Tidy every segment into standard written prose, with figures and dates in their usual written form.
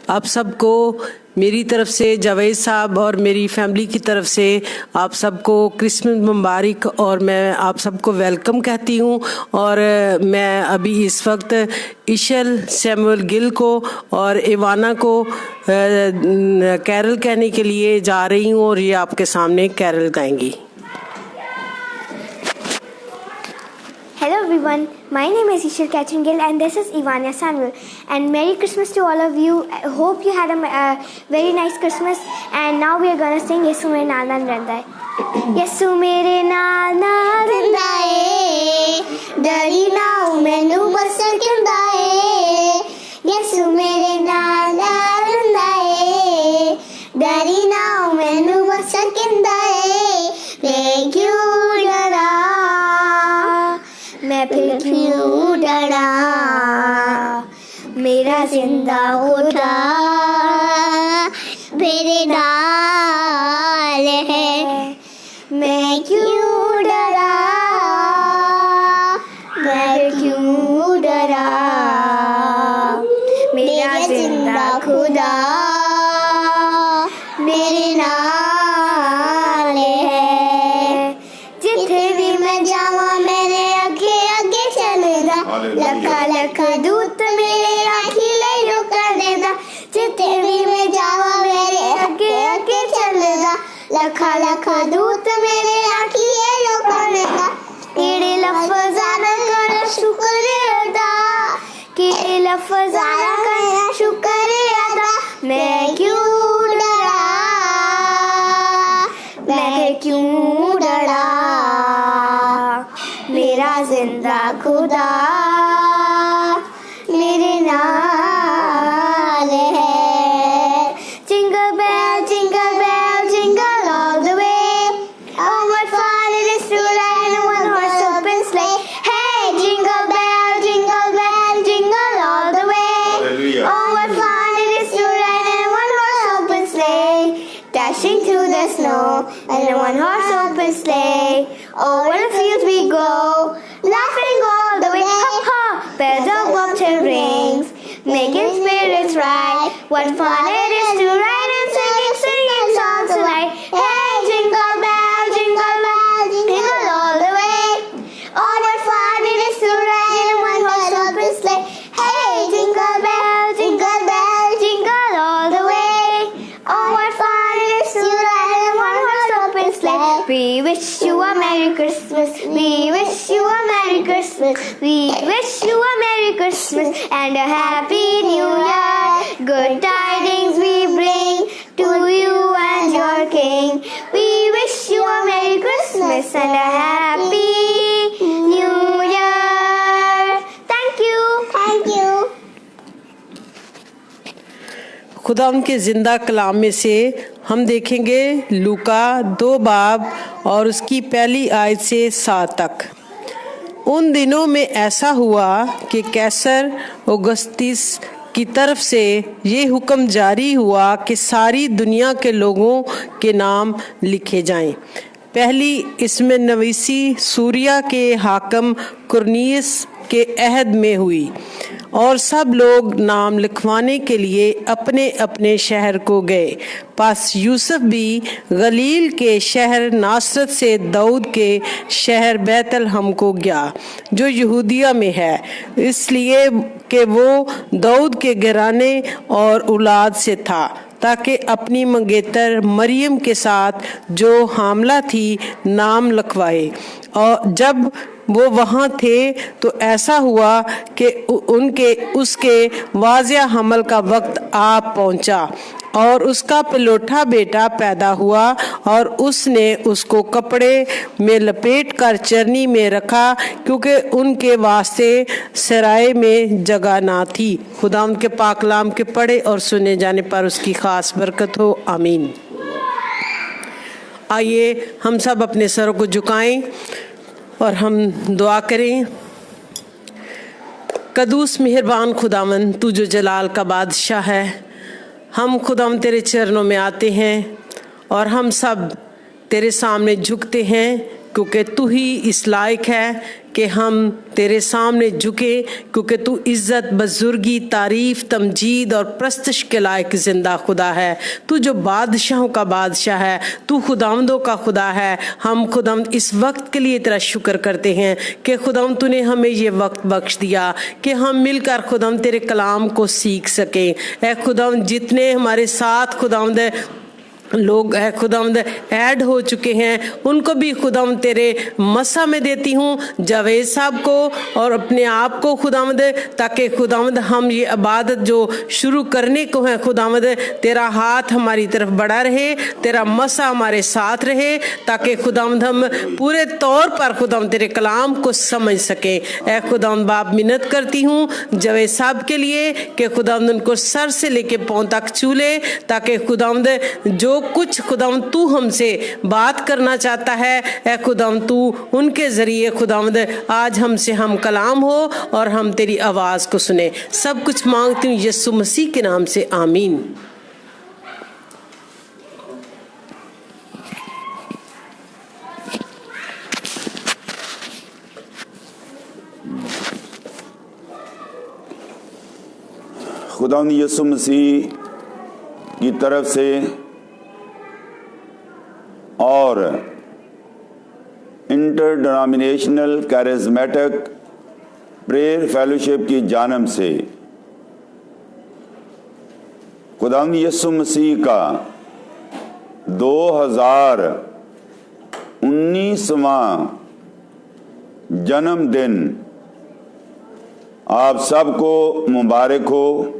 आप सबको मेरी तरफ से, जावेद साहब और मेरी फैमिली की तरफ से आप सबको क्रिसमस मुबारक और मैं आप सबको वेलकम कहती हूँ। और मैं अभी इस वक्त इशल सैमुअल गिल को और इवाना को कैरल कहने के लिए जा रही हूँ और ये आपके सामने Carol गाएंगी। Hello everyone, my name is Ishal Catherine Gill and this is Ivania Samuel, and Merry Christmas to all of you. I hope you had a very nice Christmas, and now we are going to sing Yesu Mere Naal Naal Randa Hai. Yesu Mere Naal Naal Randa Hai, Dari Naal Mainu Basar Kanda Hai. Yesu Mere Naal Naal Randa Hai, Dari Naal Mainu Basar Kanda Hai. Thank you Dara, मैं फिर क्यों डरा, मेरा जिंदा खुदा मेरे नाल है, मैं क्यों डरा, मैं क्यों डरा, मेरा जिंदा खुदा मेरे नाल है। जिथे भी मैं जावा मेरे लखा लखा दूत मेरे राखी ले करनेदा, जिथे भी मैं जावा मेरे अगे अगे चलेदा, लखा लखा दूत मेरे राखी ले करनेदा। केड़े लफ्ज़ाना कर शुक्र अदा, केड़े लफ्ज़ाना कर शुक्र अदा, मैं क्यों डरा, मैं क्यों डरा, मेरा जिंदा खुदा मेरे नाल है। Jingle bell, jingle all the way. Oh, what fun it is to ride in one horse open sleigh. Hey, jingle bell, jingle all the way. Hallelujah. Oh, what fun it is to ride in one horse open sleigh. Dashing through the snow in a one horse open sleigh. Oh, what a field we go, laughing all the way. Ha ha, bells of bobtail rings, making spirits right. What fun it is to ride and singing songs tonight. Hey, jingle bell, jingle all the way. Oh, what fun it is to ride in one horse open sleigh. Hey, jingle bell, jingle all the way. Oh, what fun it is to ride in one horse open sleigh. We wish you a Merry Christmas. We wish you a Merry Christmas. We wish you a Merry Christmas and a Happy New Year. Good tidings we bring to you and your King. We wish you a Merry Christmas and a Happy New Year. Thank you. Thank you. खुदा उनके ज़िंदा कलाम में से हम देखेंगे लूका 2 बाब और उसकी पहली आयत से 7 तक। उन दिनों में ऐसा हुआ कि कैसर औगुस्तुस की तरफ से ये हुक्म जारी हुआ कि सारी दुनिया के लोगों के नाम लिखे जाएं। पहली इसमें नवीसी सूरिया के हाकिम कुरनेलियुस के अहद में हुई और सब लोग नाम लिखवाने के लिए अपने अपने शहर को गए। पास यूसुफ भी गलील के शहर नासरत से दाऊद के शहर बैतलहम को गया जो यहूदिया में है, इसलिए कि वो दाऊद के घराने और औलाद से था, ताकि अपनी मंगेतर मरियम के साथ जो हामला थी नाम लिखवाए। और जब वो वहाँ थे तो ऐसा हुआ कि उसके वाज़िया हमल का वक्त आ पहुँचा और उसका पिलोठा बेटा पैदा हुआ और उसने उसको कपड़े में लपेट कर चरनी में रखा, क्योंकि उनके वास्ते सराय में जगह ना थी। खुदा उनके पाक कलाम के पढ़े और सुने जाने पर उसकी खास बरकत हो, आमीन। आइए हम सब अपने सरों को झुकाएं और हम दुआ करें। कदूस मेहरबान खुदावन, तू जो जलाल का बादशाह है, हम खुदावन तेरे चरणों में आते हैं और हम सब तेरे सामने झुकते हैं क्योंकि तू ही इस लायक है कि हम तेरे सामने झुके, क्योंकि तू इज़्ज़त, बुजुर्गी, तारीफ़, तमजीद और प्रस्तश के लायक ज़िंदा खुदा है। तू जो बादशाहों का बादशाह है, तू खुदावंदों का खुदा है। हम खुदावंद इस वक्त के लिए तेरा शुक्र करते हैं कि खुदावंद तूने हमें ये वक्त बख्श दिया कि हम मिलकर खुदावंद तेरे कलाम को सीख सकें। ऐ खुदावंद जितने हमारे साथ खुदावंद लोग है खुदावंद ऐड हो चुके हैं, उनको भी खुदावंद तेरे मसा में देती हूँ, जावेद साहब को और अपने आप को खुदावंद, ताकि खुदावंद हम ये इबादत जो शुरू करने को है खुदावंद, तेरा हाथ हमारी तरफ बढ़ा रहे, तेरा मसा हमारे साथ रहे, ताकि खुदावंद हम पूरे तौर पर खुदावंद तेरे कलाम को समझ सकें। ऐ खुदावंद बाप मिन्नत करती हूँ जावेद साहब के लिए कि खुदावंद उनको सर से लेके पाँव तक छू ले, ताकि खुदावंद जो कुछ खुदावंद तू हमसे बात करना चाहता है, ऐ खुदावंद तू उनके ज़रिए खुदावंद आज हमसे हम कलाम हो और हम तेरी आवाज़ को सुने। सब कुछ मांगती हूँ यीशु मसीह के नाम से, आमीन। खुदावंद यीशु मसीह की तरफ से और inter denominational charismatic prayer fellowship की जानब से खुदावंद यीशु मसीह का 2019वां जन्मदिन आप सबको मुबारक हो।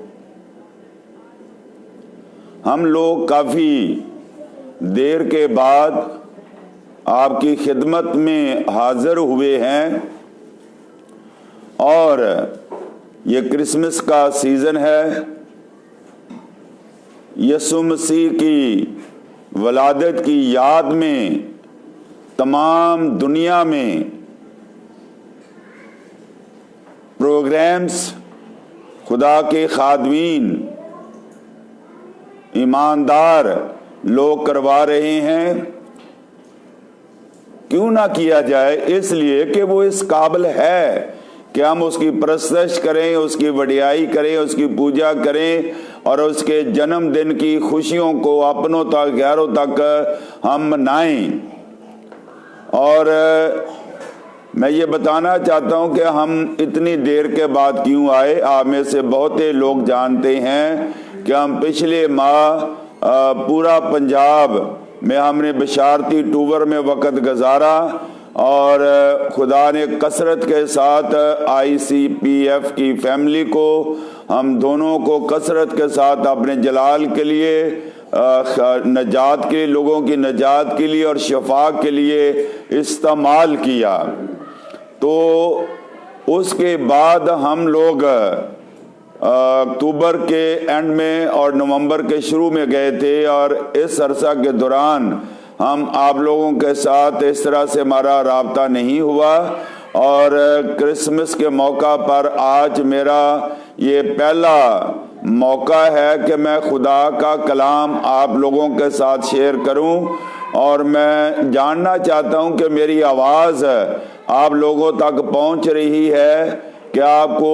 हम लोग काफ़ी देर के बाद आपकी खिदमत में हाज़िर हुए हैं और ये क्रिसमस का सीज़न है। यीशु मसीह की वलादत की याद में तमाम दुनिया में प्रोग्राम्स खुदा के खादमीन ईमानदार लोग करवा रहे हैं। क्यों ना किया जाए, इसलिए कि वो इस काबिल है कि हम उसकी परस्तश करें, उसकी वडियाई करें, उसकी पूजा करें और उसके जन्मदिन की खुशियों को अपनों तक, गैरों तक हम मनाएं। और मैं ये बताना चाहता हूं कि हम इतनी देर के बाद क्यों आए। आप में से बहुते लोग जानते हैं कि हम पिछले माह पूरा पंजाब में हमने बशारती टूर में वक़्त गुजारा और खुदा ने कसरत के साथ ICPF की फैमिली को, हम दोनों को कसरत के साथ अपने जलाल के लिए, नजात के, लोगों की नजात के लिए और शफा के लिए इस्तेमाल किया। तो उसके बाद हम लोग अक्टूबर के एंड में और नवंबर के शुरू में गए थे और इस अरसा के दौरान हम आप लोगों के साथ इस तरह से हमारा राब्ता नहीं हुआ। और क्रिसमस के मौका पर आज मेरा ये पहला मौका है कि मैं खुदा का कलाम आप लोगों के साथ शेयर करूं और मैं जानना चाहता हूं कि मेरी आवाज़ आप लोगों तक पहुंच रही है, कि आपको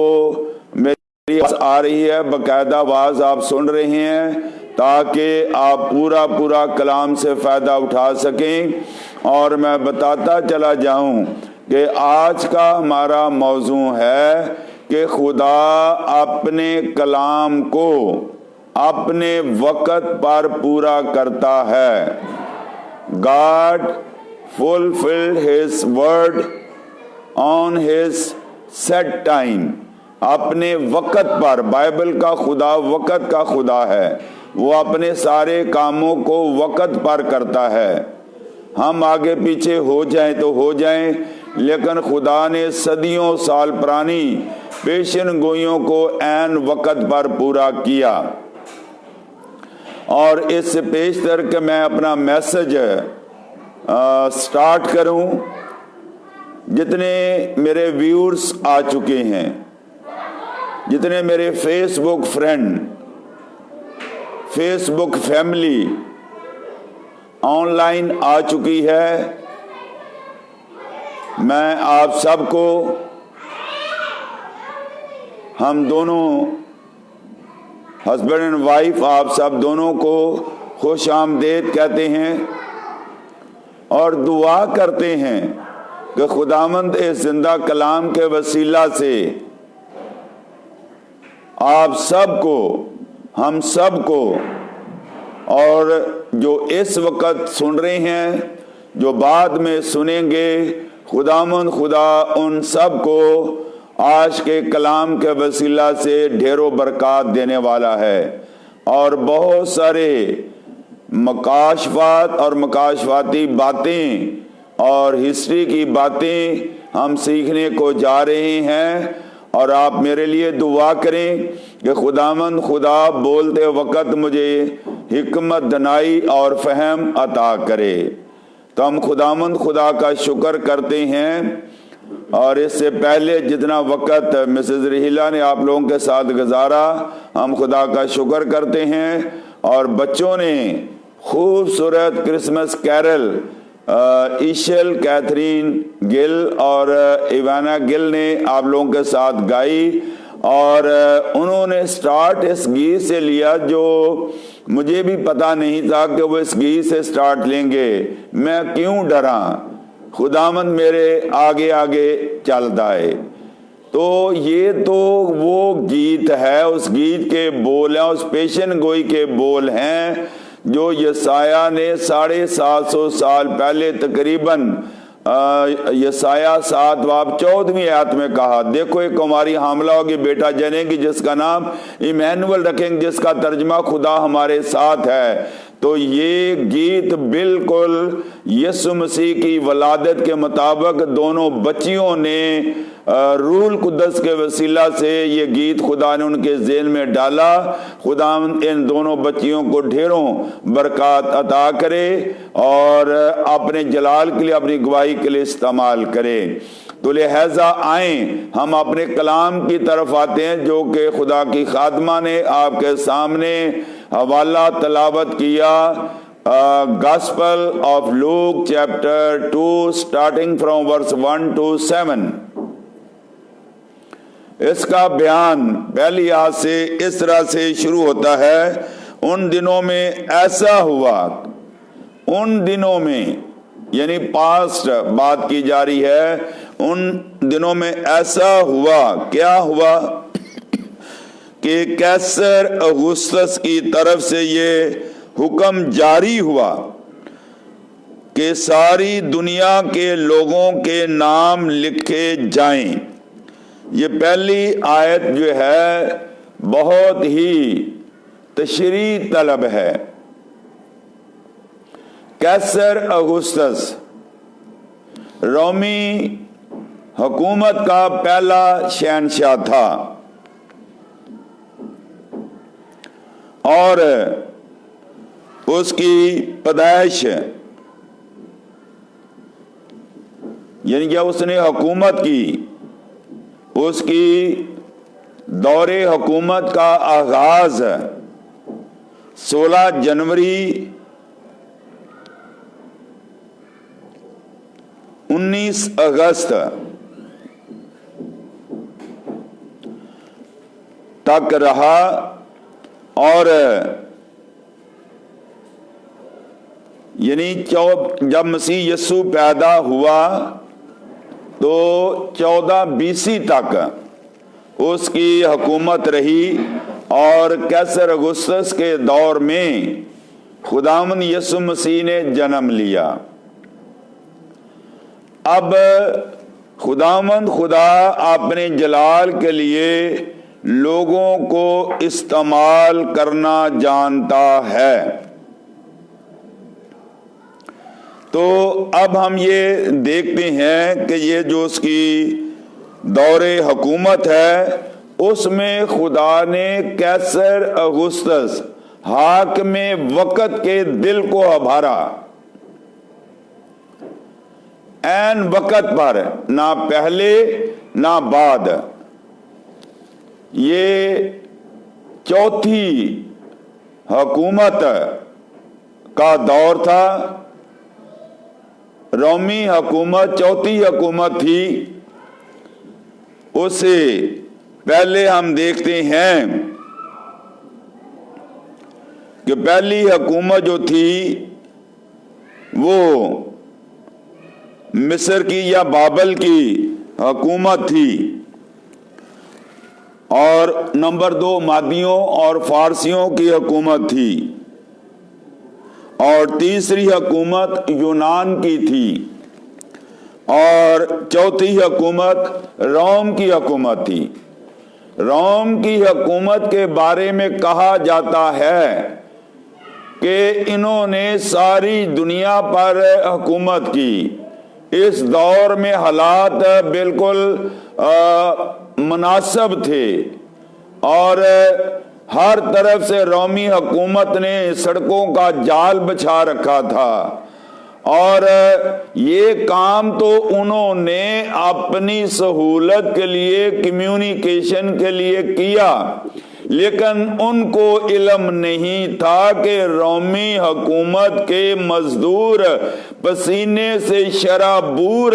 मेरी आवाज़ आ रही है, बाकायदा आवाज़ आप सुन रहे हैं, ताकि आप पूरा कलाम से फ़ायदा उठा सकें। और मैं बताता चला जाऊं कि आज का हमारा मौजू है कि खुदा अपने कलाम को अपने वक़्त पर पूरा करता है। God fulfilled his word on his set time। अपने वक़्त पर, बाइबल का खुदा वक़्त का खुदा है, वो अपने सारे कामों को वक़्त पर करता है। हम आगे पीछे हो जाएं तो हो जाएं, लेकिन खुदा ने सदियों साल पुरानी पेशन गोइयों को ऐन वक़्त पर पूरा किया। और इस पेशतर के मैं अपना मैसेज स्टार्ट करूं। जितने मेरे व्यूअर्स आ चुके हैं, जितने मेरे Facebook friend, Facebook family online आ चुकी है, मैं आप सबको, हम दोनों हस्बैंड एंड वाइफ, आप सब दोनों को खुश आमदेद कहते हैं और दुआ करते हैं कि खुदावंद इस जिंदा कलाम के वसीला से आप सबको, हम सबको, और जो इस वक्त सुन रहे हैं, जो बाद में सुनेंगे, खुदावंद खुदा उन सब को आज के कलाम के वसीला से ढेरों बरकत देने वाला है। और बहुत सारे मकाशफात और मकाशफाती बातें और हिस्ट्री की बातें हम सीखने को जा रहे हैं। और आप मेरे लिए दुआ करें कि खुदावंद खुदा बोलते वक्त मुझे हिकमत, दनाई और फहम अता करे। तो हम खुदावंद खुदा का शुक्र करते हैं। और इससे पहले जितना वक्त मिसेस रहीला ने आप लोगों के साथ गुजारा, हम खुदा का शुक्र करते हैं। और बच्चों ने खूबसूरत क्रिसमस कैरल ईशल, कैथरीन गिल और इवाना गिल ने आप लोगों के साथ गाई। और उन्होंने स्टार्ट इस गीत से लिया जो मुझे भी पता नहीं था कि वो इस गीत से स्टार्ट लेंगे। मैं क्यों डरा, खुदावंद मेरे आगे आगे चलता है। तो ये तो वो गीत है, उस गीत के बोल हैं, उस पेशन गोई के बोल हैं जो यसाया ने 750 साल पहले तकरीबन यसाया 7 बाब 14वीं आयत में कहा, देखो एक कुमारी हामला होगी, बेटा जनेगी, जिसका नाम इमैनुअल रखेंगे, जिसका तर्जमा खुदा हमारे साथ है। तो ये गीत बिल्कुल यीशु मसीह की वलादत के मुताबिक दोनों बच्चियों ने रूल कुद्दस के वसीला से ये गीत खुदा ने उनके ज़हन में डाला। खुदा इन दोनों बच्चियों को ढेरों बरकत अता करे और अपने जलाल के लिए, अपनी गवाही के लिए इस्तेमाल करे। तो लिहाजा आए हम अपने कलाम की तरफ आते हैं जो कि खुदा की खादमा ने आपके सामने हवाला तलावत किया। Gospel of Luke chapter 2 starting from verse 1 to 7। इसका बयान पहली आयत से इस तरह से शुरू होता है, उन दिनों में ऐसा हुआ। उन दिनों में यानी पास्ट बात की जा रही है। उन दिनों में ऐसा हुआ, क्या हुआ कि कैसर औगुस्तस की तरफ से ये हुक्म जारी हुआ कि सारी दुनिया के लोगों के नाम लिखे जाएं। ये पहली आयत जो है बहुत ही तशरी तलब है। कैसर औगुस्तस रोमी हुकूमत का पहला शहंशाह था और उसकी पैदाइश यानी जब उसने हुकूमत की, उसकी दौरे हुकूमत का आगाज 16 जनवरी 19 अगस्त तक रहा। और यानी जब मसीह यीशु पैदा हुआ तो 14 BC तक उसकी हुकूमत रही। और कैसर औगुस्तस के दौर में खुदावंद यीशु मसीह ने जन्म लिया। अब खुदावंद खुदा अपने जलाल के लिए लोगों को इस्तेमाल करना जानता है। तो अब हम ये देखते हैं कि ये जो उसकी दौरे हुकूमत है उसमें खुदा ने कैसर औगुस्तस हाकिमे वक्त के दिल को उभारा। ऐन वक्त पर, ना पहले ना बाद। ये चौथी हुकूमत का दौर था रोमी हुकूमत चौथी हुकूमत थी, उससे पहले हम देखते हैं कि पहली हुकूमत जो थी वो मिस्र की या बाबल की हुकूमत थी, और नंबर 2 मादियों और फारसियों की हुकूमत थी, और तीसरी हुकूमत यूनान की थी, और चौथी हुकूमत रोम की हुकूमत थी। रोम की हुकूमत के बारे में कहा जाता है कि इन्होंने सारी दुनिया पर हुकूमत की। इस दौर में हालात बिल्कुल मुनासिब थे और हर तरफ से रोमी हुकूमत ने सड़कों का जाल बिछा रखा था, और ये काम तो उन्होंने अपनी सहूलत के लिए, कम्युनिकेशन के लिए किया, लेकिन उनको इल्म नहीं था कि रोमी हुकूमत के मजदूर पसीने से शराबूर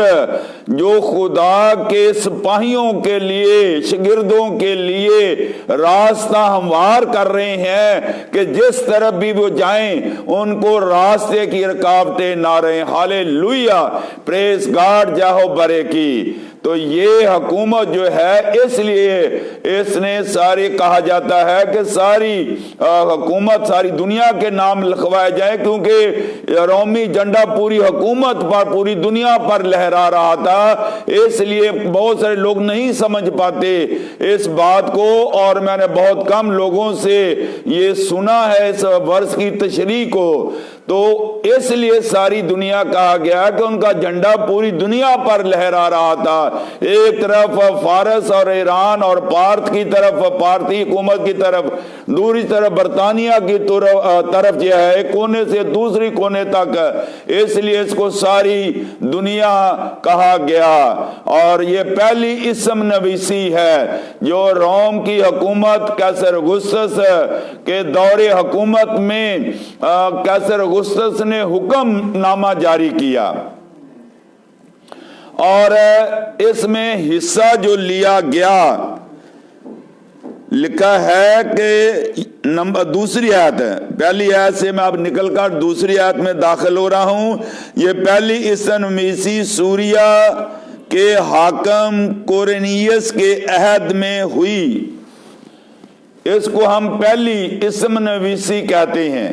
जो खुदा के सिपाहियों के लिए, शागिर्दों के लिए रास्ता हमवार कर रहे हैं कि जिस तरफ भी वो जाएं उनको रास्ते की रुकावटें ना रहें। हालेलुया, प्रेज गॉड, जाहो बरे की। तो ये हुकूमत जो है, इसलिए इसने सारी, कहा जाता है कि सारी हुकूमत सारी दुनिया के नाम लिखवाए जाए, क्योंकि रोमी झंडा पूरी हुकूमत पर, पूरी दुनिया पर लहरा रहा था। इसलिए बहुत सारे लोग नहीं समझ पाते इस बात को, और मैंने बहुत कम लोगों से ये सुना है इस वर्ष की तशरीह को। तो इसलिए सारी दुनिया कहा गया कि उनका झंडा पूरी दुनिया पर लहरा रहा था। एक तरफ फारस और ईरान और पार्थ की तरफ, पारती हुकूमत की तरफ, दूसरी तरफ बरतानिया की तरफ जो है, एक कोने से दूसरी कोने तक, इसलिए इसको सारी दुनिया कहा गया। और ये पहली इस्म नवीसी है जो रोम की हुकूमत कैसर अगुस्तस के दौरे हुकूमत में कैसर अगुस्तस ने हुक्मनामा जारी किया, और इसमें हिस्सा जो लिया गया, लिखा है कि नंबर दूसरी आयत है, पहली आयत से मैं अब निकलकर दूसरी आयत में दाखिल हो रहा हूं। ये पहली इस्म नवीसी सूरिया के हाकम कोरेनियस के अहद में हुई। इसको हम पहली इस्म नवीसी कहते हैं।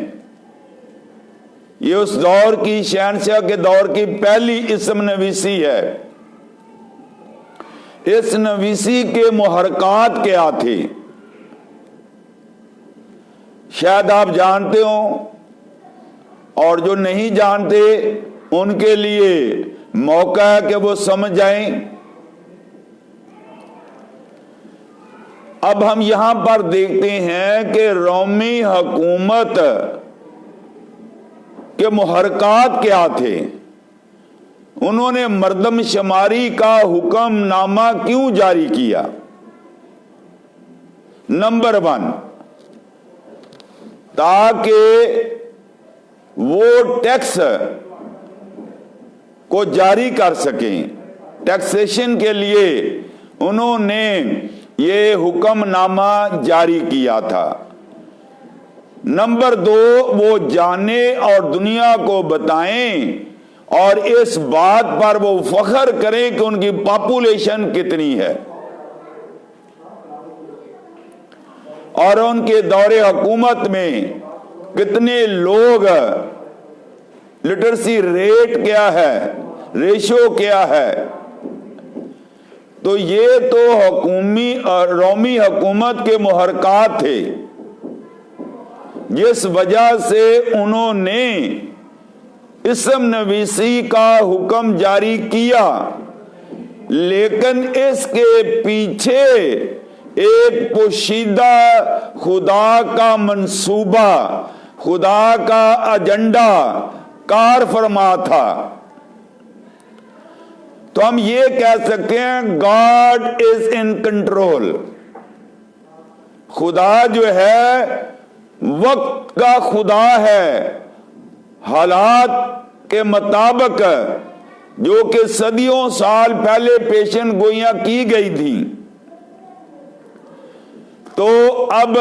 ये उस दौर की, शहनशाह के दौर की पहली इस्म नवीसी है। इस नवीसी के मुहरकात क्या थे शायद आप जानते हो, और जो नहीं जानते उनके लिए मौका है कि वो समझ जाएं। अब हम यहां पर देखते हैं कि रोमी हुकूमत के मुहरकात क्या थे, उन्होंने मर्दमशुमारी का हुक्मनामा क्यों जारी किया। नंबर 1, ताकि वो टैक्स को जारी कर सकें, टैक्सेशन के लिए उन्होंने ये हुक्मनामा जारी किया था। नंबर 2, वो जाने और दुनिया को बताएं और इस बात पर वो फख्र करें कि उनकी पॉपुलेशन कितनी है, और उनके दौरे हुकूमत में कितने लोग, लिटरेसी रेट क्या है, रेशो क्या है। तो ये तो रोमी हुकूमत के मुहरकात थे, जिस वजह से उन्होंने इस्म नवीसी का हुक्म जारी किया। लेकिन इसके पीछे एक पोशीदा खुदा का मंसूबा, खुदा का एजेंडा कार फरमा था। तो हम ये कह सकते हैं गॉड इज इन कंट्रोल। खुदा जो है वक्त का खुदा है, हालात के मुताबिक जो कि सदियों साल पहले पेशन गोइयां की गई थी। तो अब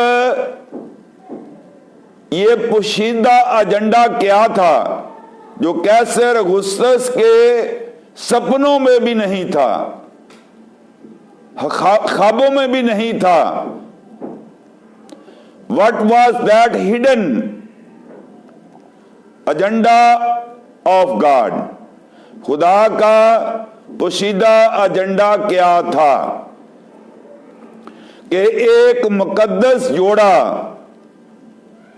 ये पोशीदा एजेंडा क्या था जो कैसर अगुस्तस के सपनों में भी नहीं था, ख्वाबों में भी नहीं था। What was that hidden agenda of God? खुदा का पोशीदा एजेंडा क्या था कि एक मुकद्दस जोड़ा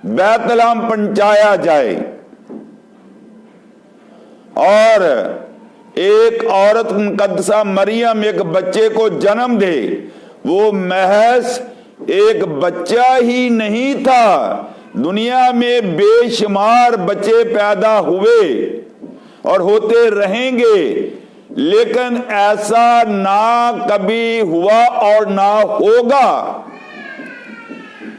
बैतलहम पहुंचाया जाए और एक औरत मुकद्दसा मरियम एक बच्चे को जन्म दे। वो महज एक बच्चा ही नहीं था, दुनिया में बेशुमार बच्चे पैदा हुए और होते रहेंगे, लेकिन ऐसा ना कभी हुआ और ना होगा।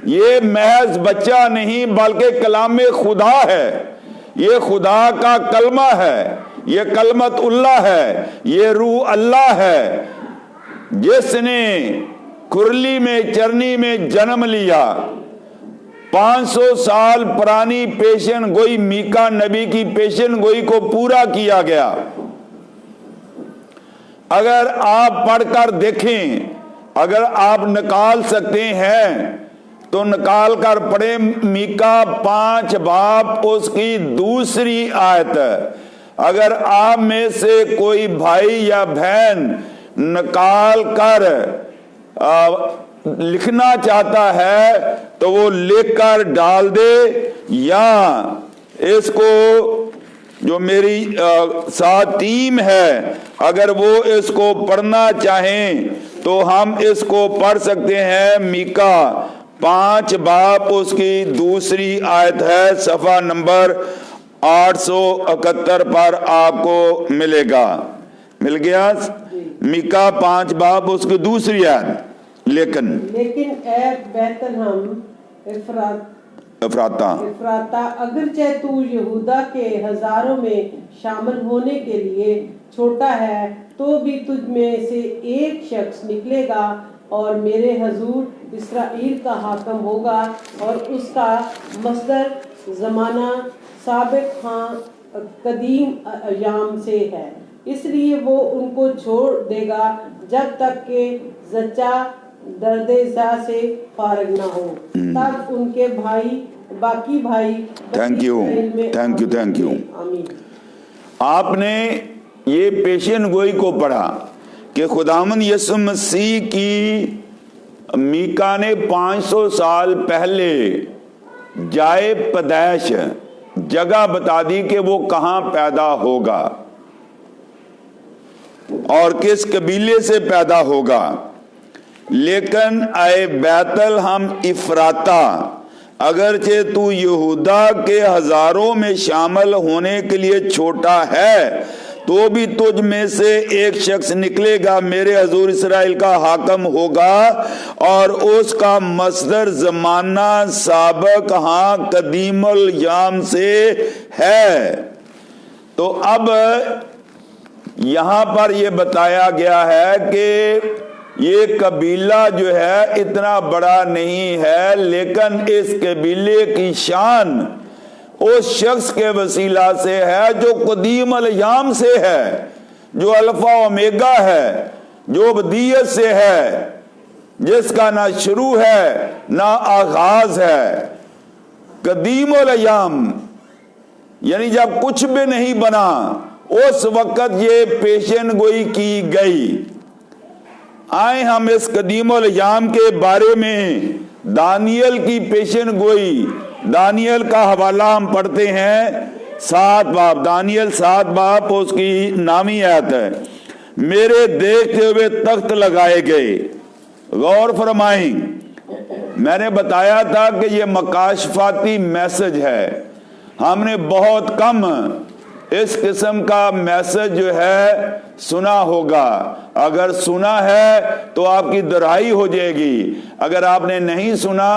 ये महज बच्चा नहीं बल्कि कलामे खुदा है, ये खुदा का कलमा है, ये कलमत उल्लाह है, ये रूह अल्लाह है, जिसने कुरली में चरनी में जन्म लिया। 500 साल पुरानी पेशन गोई, मीका नबी की पेशन गोई को पूरा किया गया। अगर आप पढ़कर देखें, अगर आप निकाल सकते हैं तो निकाल कर पढ़े मीका 5 बाब उसकी दूसरी आयत। अगर आप में से कोई भाई या बहन निकाल कर लिखना चाहता है तो वो लिखकर डाल दे, या इसको जो मेरी साथ टीम है अगर वो इसको पढ़ना चाहें तो हम इसको पढ़ सकते हैं। मीका 5 बाब उसकी दूसरी आयत है, सफा नंबर 871 पर आपको मिलेगा। मिल गया? मीका 5 बाब उसकी दूसरी आयत। लेकिन ए बैतलहम इफ्राता, अगरचे तू यहूदा के हजारों में शामिल होने के लिए छोटा है, तो भी तुझ में से एक शख्स निकलेगा और मेरे हजूर इस्राइल का हाकम होगा, और उसका मसदर जमाना साबिक कदीम अयाम से है। इसलिए वो उनको छोड़ देगा जब तक के जच्चा दर्देजा से फारग ना हो, तब उनके बाकी भाई थैंक यू आमीन। आपने ये पेशन गोई को पढ़ा कि खुदावंद यीशु मसीह की मीका ने 500 साल पहले जाए पैदाइश जगह बता दी कि वो कहां पैदा होगा और किस कबीले से पैदा होगा। लेकिन आए बैतलहम इफ्राता, अगरचे तू यहूदा के हजारों में शामिल होने के लिए छोटा है, तो भी तुझ में से एक शख्स निकलेगा, मेरे हजूर इस्राइल का हाकम होगा, और उसका मसदर जमाना साबिक कदीमुल याम से है। तो अब यहां पर यह बताया गया है कि ये कबीला जो है इतना बड़ा नहीं है, लेकिन इस कबीले की शान उस शख्स के वसीला से है जो कदीम अल-याम से है, जो अल्फा ओमेगा है, जो बदियत से है, जिसका ना शुरू है ना आगाज है। कदीम अल-याम यानी जब कुछ भी नहीं बना उस वक्त ये पेशन गोई की गई। आए हम इस कदीम अल-याम के बारे में दानियल की पेशन गोई, दानियल का हवाला हम पढ़ते हैं 7 बाब, दानियल 7 बाब उसकी नामी आयत है। मेरे देखते हुए तख्त लगाए गए, गौर फरमाएं, मैंने बताया था कि ये मकाशफाती मैसेज है। हमने बहुत कम इस किस्म का मैसेज जो है सुना होगा। अगर सुना है तो आपकी दुहाई हो जाएगी, अगर आपने नहीं सुना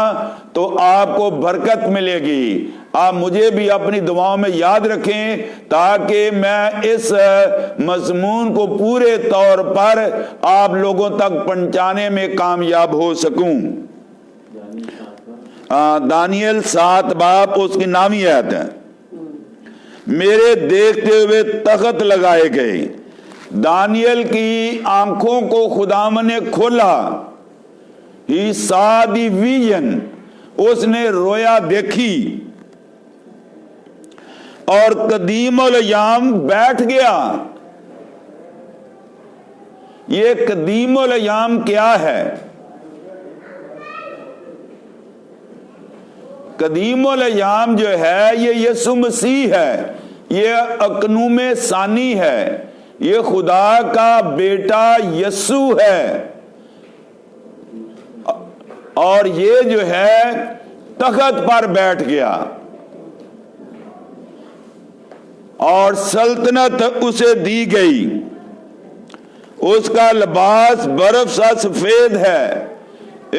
तो आपको बरकत मिलेगी। आप मुझे भी अपनी दुआओं में याद रखें ताकि मैं इस मजमून को पूरे तौर पर आप लोगों तक पहुंचाने में कामयाब हो सकूं। दानियल 7 बाब उसकी नामी आयत है। मेरे देखते हुए तख्त लगाए गए। दानियल की आंखों को खुदावन ने खोला। ही सॉ द विजन, उसने रोया देखी और कदीमुल अयाम बैठ गया। ये कदीमुल अयाम क्या है? कदीमुल अयाम जो है ये यीशु मसीह है, ये अकनूम सानी है, ये खुदा का बेटा यीशु है। और ये जो है तख्त पर बैठ गया और सल्तनत उसे दी गई। उसका लिबास बर्फ सा सफेद है।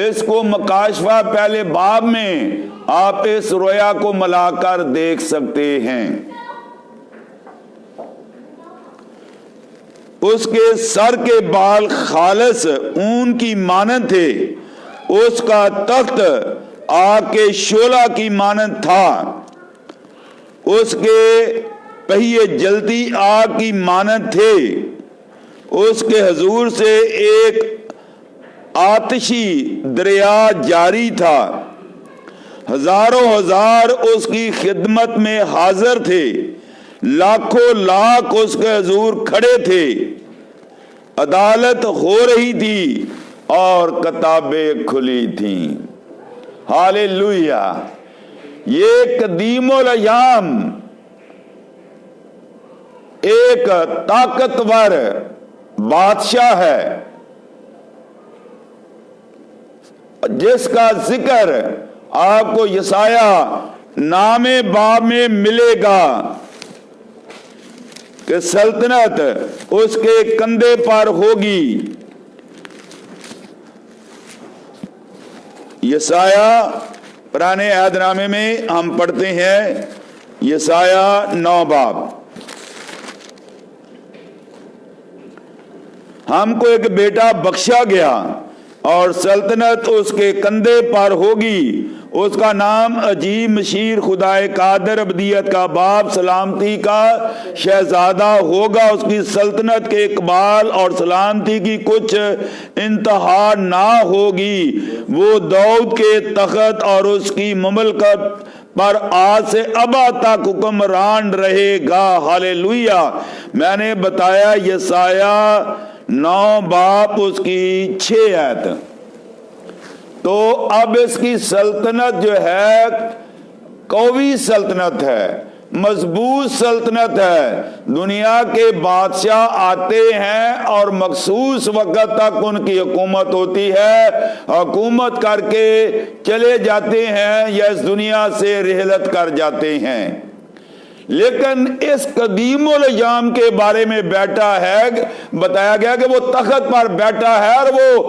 इसको मकाशवा पहले बाब में आप इस रोया को मिलाकर देख सकते हैं। उसके सर के बाल खालिस ऊन की मानद थे। उसका तख्त आग के शोला की मानद था। उसके पहिए जलती आग की मानद थे। उसके हजूर से एक आतिशी दरिया जारी था। हजारों हजार उसकी खिदमत में हाजिर थे। लाखों लाख उसके हजूर खड़े थे। अदालत हो रही थी और किताबें खुली थी। हालेलुया। ये कदीमुल अयाम एक ताकतवर बादशाह है जिसका जिक्र आपको यसाया नामे बाब में मिलेगा कि सल्तनत उसके कंधे पर होगी। यसाया पुराने अहदनामे में हम पढ़ते हैं, यसाया 9 बाब। हमको एक बेटा बख्शा गया और सल्तनत उसके कंधे पर होगी। उसका नाम अजीब मशीर खुदाए कादर अबदियत का बाप सलामती का शहजादा होगा। उसकी सल्तनत के इकबाल और सलामती की कुछ इंतहा ना होगी। वो दाऊद के तख्त और उसकी मुमलकत पर आज से अबा तक हुक्मरान रहेगा। हालेलुया। मैंने बताया यसाया 9 बाब उसकी 6 आयत। तो अब इसकी सल्तनत जो है कौवी सल्तनत है, मजबूत सल्तनत है। दुनिया के बादशाह आते हैं और मखसूस वक्त तक उनकी हुकूमत होती है, हुकूमत करके चले जाते हैं या इस दुनिया से रिहलत कर जाते हैं। लेकिन इस कदीमुल अयाम के बारे में बैठा है, बताया गया कि वो तख्त पर बैठा है और वो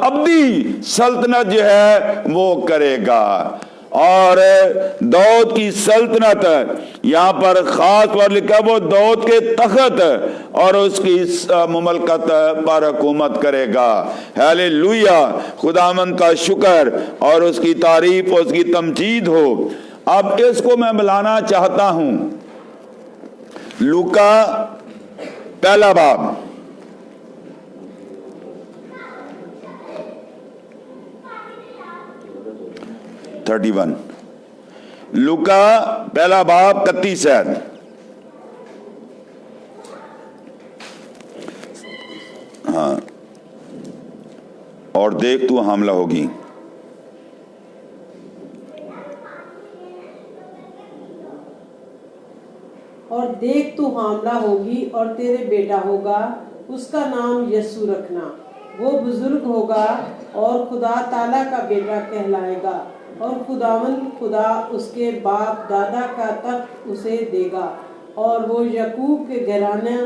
अब्दी सल्तनत जो है वो करेगा। और दाऊद की सल्तनत यहाँ पर खास पर लिखा, वो दाऊद के तख्त और उसकी मुमलकत पर हुकूमत करेगा। हालेलुया। खुदावंद का शुक्र और उसकी तारीफ और उसकी तमजीद हो। अब इसको मैं मिलाना चाहता हूं लूका 1 बाब। लूका 1 बाब 31 आयत। हाँ, और देख तू हमला होगी। और देख तू हामला होगी और तेरे बेटा होगा, उसका नाम यीशु रखना। वो बुजुर्ग होगा और खुदा ताला का बेटा कहलाएगा और खुदावंद खुदा उसके बाप दादा का तख्त उसे देगा और वो याकूब के घराने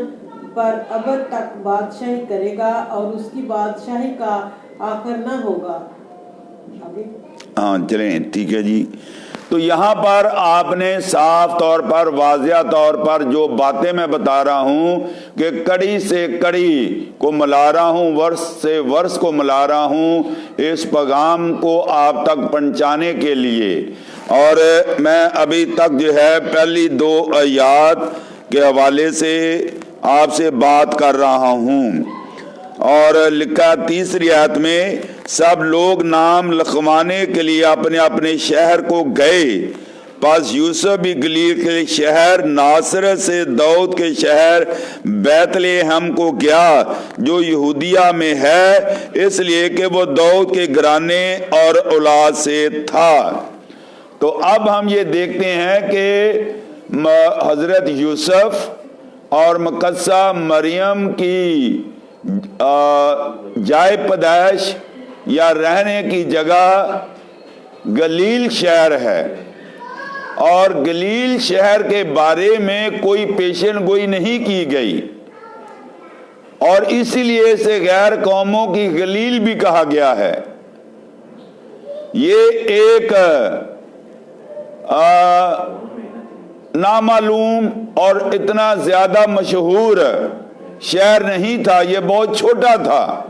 पर अबद तक बादशाही करेगा और उसकी बादशाही का आखिर न होगा। हाँ चलें, ठीक है जी। तो यहाँ पर आपने साफ तौर पर, वाज़िया तौर पर जो बातें मैं बता रहा हूँ कि कड़ी से कड़ी को मिला रहा हूँ, वर्ष से वर्ष को मिला रहा हूँ इस पैगाम को आप तक पहुँचाने के लिए। और मैं अभी तक जो है पहली 2 आयत के हवाले से आपसे बात कर रहा हूँ। और लिखा 3री आयत में, सब लोग नाम लिखवाने के लिए अपने अपने शहर को गए। पास यूसुफ भी गलील के शहर नासरत से दाऊद के शहर बैतलहम को गया जो यहूदिया में है, इसलिए कि वो दाऊद के घराने और औलाद से था। तो अब हम ये देखते हैं कि हजरत यूसुफ और मुकद्दसा मरियम की जाए पैदाइश या रहने की जगह गलील शहर है, और गलील शहर के बारे में कोई पेशन गोई नहीं की गई, और इसीलिए इसे गैर कौमों की गलील भी कहा गया है। ये एक नामालूम और इतना ज्यादा मशहूर शहर नहीं था, ये बहुत छोटा था।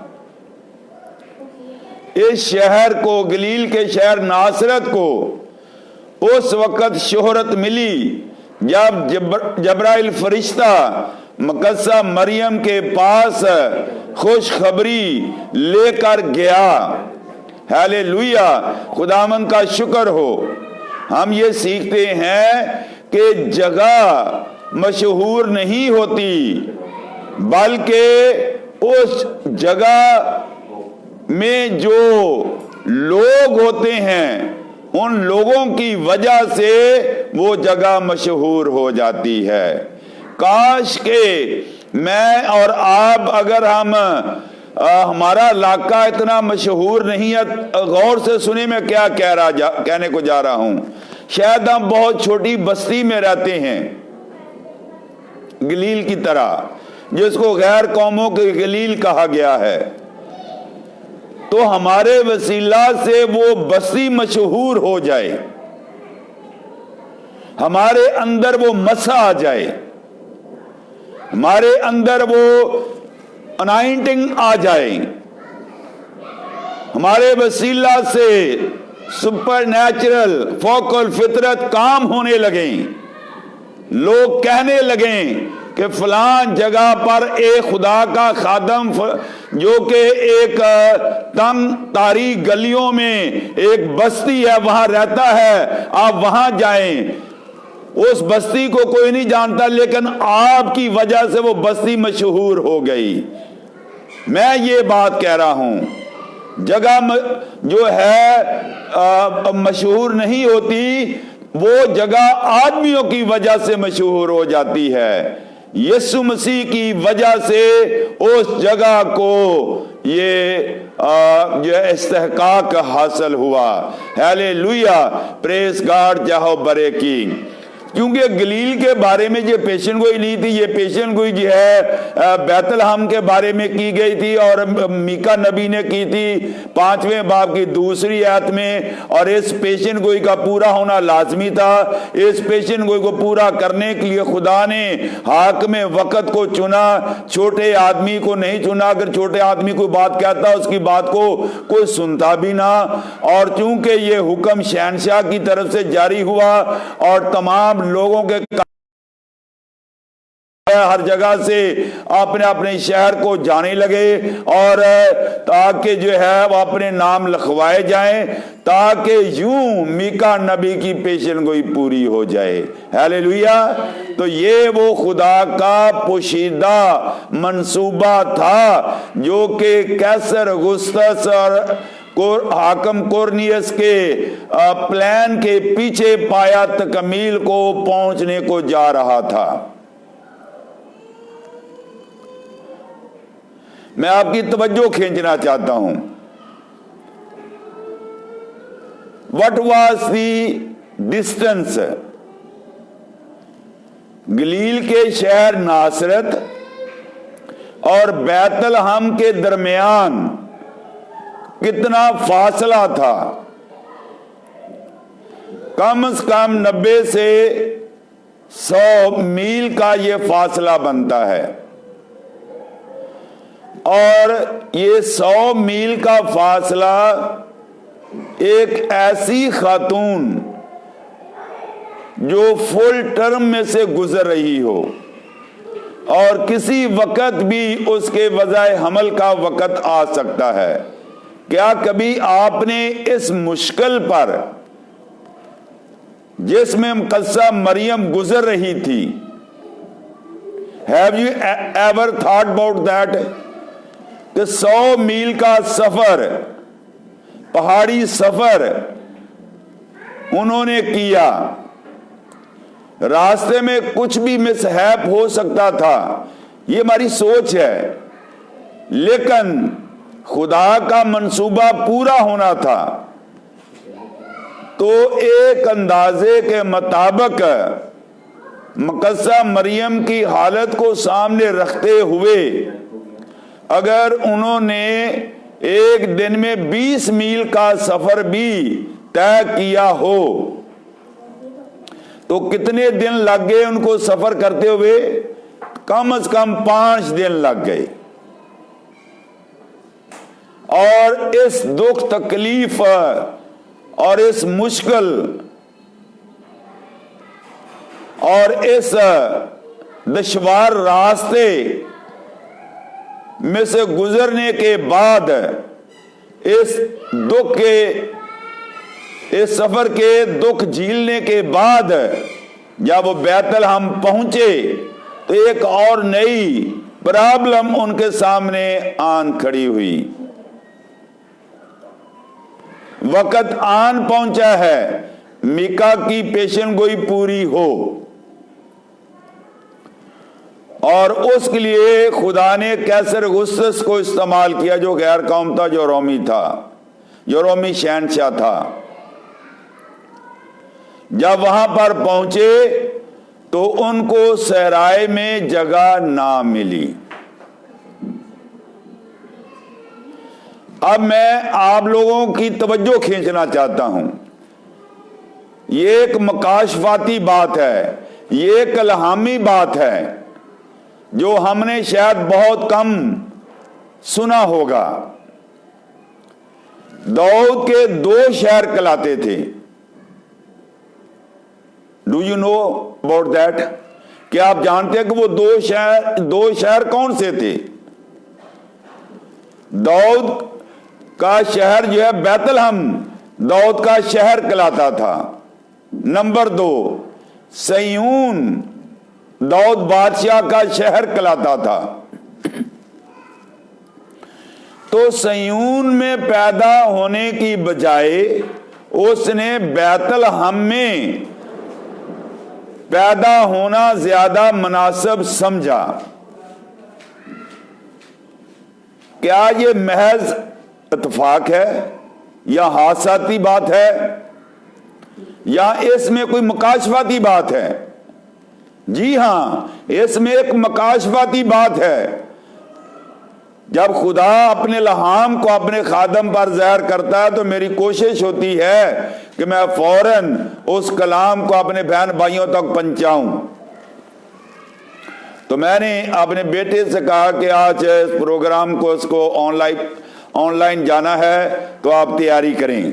इस शहर को, गलील के शहर नासरत को, उस वक्त शोहरत मिली जब जब्राइल फरिश्ता मुकद्दसा मरियम के पास खुशखबरी लेकर गया। हालेलुया, खुदावंद का शुक्र हो। हम ये सीखते हैं कि जगह मशहूर नहीं होती, बल्कि उस जगह में जो लोग होते हैं उन लोगों की वजह से वो जगह मशहूर हो जाती है। काश के मैं और आप, अगर हम हमारा इलाका इतना मशहूर नहीं है, गौर से सुने मैं क्या कहने को जा रहा हूं। शायद हम बहुत छोटी बस्ती में रहते हैं, गलील की तरह, जिसको गैर कौमों के गलील कहा गया है, तो हमारे वसीला से वो बस्ती मशहूर हो जाए, हमारे अंदर वो मसा आ जाए, हमारे अंदर वो अनाइंटिंग आ जाए, हमारे वसीला से सुपर नेचुरल फोकल फितरत काम होने लगे, लोग कहने लगे कि फलां जगह पर एक खुदा का खादम जो कि एक तंग तारीख गलियों में एक बस्ती है वहां रहता है, आप वहां जाएं। उस बस्ती को कोई नहीं जानता, लेकिन आपकी वजह से वो बस्ती मशहूर हो गई। मैं ये बात कह रहा हूं, जगह जो है मशहूर नहीं होती, वो जगह आदमियों की वजह से मशहूर हो जाती है। यीशु मसीह की वजह से उस जगह को ये जो इस्तेहकाक हासिल हुआ। हालेलुया, प्रेज गॉड, जाहो बरे किंग। क्योंकि गलील के बारे में ये पेशन गोई नहीं थी, ये पेशन गोई जो है बैतलहम के बारे में की गई थी, और मीका नबी ने की थी 5वें बाब की 2री आयत में। और इस पेशन गोई का पूरा होना लाजमी था। इस पेशन गोई को पूरा करने के लिए खुदा ने हाकिम वक्त को चुना, छोटे आदमी को नहीं चुना। अगर छोटे आदमी कोई बात कहता, उसकी बात को कोई सुनता भी ना। और चूंकि ये हुक्म शहनशाह की तरफ से जारी हुआ और तमाम लोगों के हर जगह से अपने अपने शहर को जाने लगे, और ताकि जो है वो अपने नाम लिखवाए जाएं, ताकि यूं मीका नबी की पेशन गोई पूरी हो जाए। हालेलुया। तो ये वो खुदा का पोशीदा मंसूबा था जो कि कैसर गुस्तस और हाकम कोर्नियस के प्लान के पीछे पाया तकमील को पहुंचने को जा रहा था। मैं आपकी तवज्जो खींचना चाहता हूं। व्हाट वाज द डिस्टेंस गलील के शहर नासरत और बैतलहम के दरमियान कितना फासला था, कम से कम 90 से 100 मील का ये फासला बनता है। और ये 100 मील का फासला एक ऐसी खातून जो फुल टर्म में से गुजर रही हो और किसी वक्त भी उसके वज़ाए हमल का वक्त आ सकता है, क्या कभी आपने इस मुश्किल पर जिसमें मुकद्दसा मरियम गुजर रही थी, have you ever thought about that कि 100 मील का सफर, पहाड़ी सफर उन्होंने किया, रास्ते में कुछ भी मिसहैप हो सकता था, ये हमारी सोच है, लेकिन खुदा का मंसूबा पूरा होना था। तो एक अंदाजे के मुताबिक मुकद्दसा मरियम की हालत को सामने रखते हुए अगर उन्होंने एक दिन में 20 मील का सफर भी तय किया हो तो कितने दिन लग गए उनको सफर करते हुए? कम से कम 5 दिन लग गए। और इस दुख तकलीफ और इस मुश्किल और इस दुश्वार रास्ते में से गुजरने के बाद, इस दुख के, इस सफर के दुख झीलने के बाद जब वो बैतलहम पहुंचे तो एक और नई प्रॉब्लम उनके सामने आन खड़ी हुई। वक्त आन पहुंचा है मीका की पेशन गोई पूरी हो, और उसके लिए खुदा ने कैसर गुस्तस को इस्तेमाल किया जो गैर कौम था, जो रोमी था, जो रोमी शहनशाह था। जब वहां पर पहुंचे तो उनको सहराए में जगह ना मिली। अब मैं आप लोगों की तवज्जो खींचना चाहता हूं, ये एक मकाशफाती बात है, ये एक इल्हामी बात है जो हमने शायद बहुत कम सुना होगा। दाऊद के 2 शहर कहलाते थे। Do you know about that? क्या आप जानते हैं कि वो 2 शहर कौन से थे? दाऊद का शहर जो है बैतलहम दाऊद का शहर कहलाता था। नंबर 2 सयून दाऊद बादशाह का शहर कहलाता था। तो सयून में पैदा होने की बजाय उसने बैतलहम में पैदा होना ज्यादा मुनासिब समझा। क्या ये महज इत्तेफाक है या हादसाती बात है या इसमें कोई मकाशफाती बात है? जी हां, इसमें एक मकाशफाती बात है। जब खुदा अपने लहाम को अपने खादम पर ज़ाहिर करता है तो मेरी कोशिश होती है कि मैं फौरन उस कलाम को अपने बहन भाइयों तक पहुंचाऊं। तो मैंने अपने बेटे से कहा कि आज इस प्रोग्राम को उसको ऑनलाइन जाना है तो आप तैयारी करें।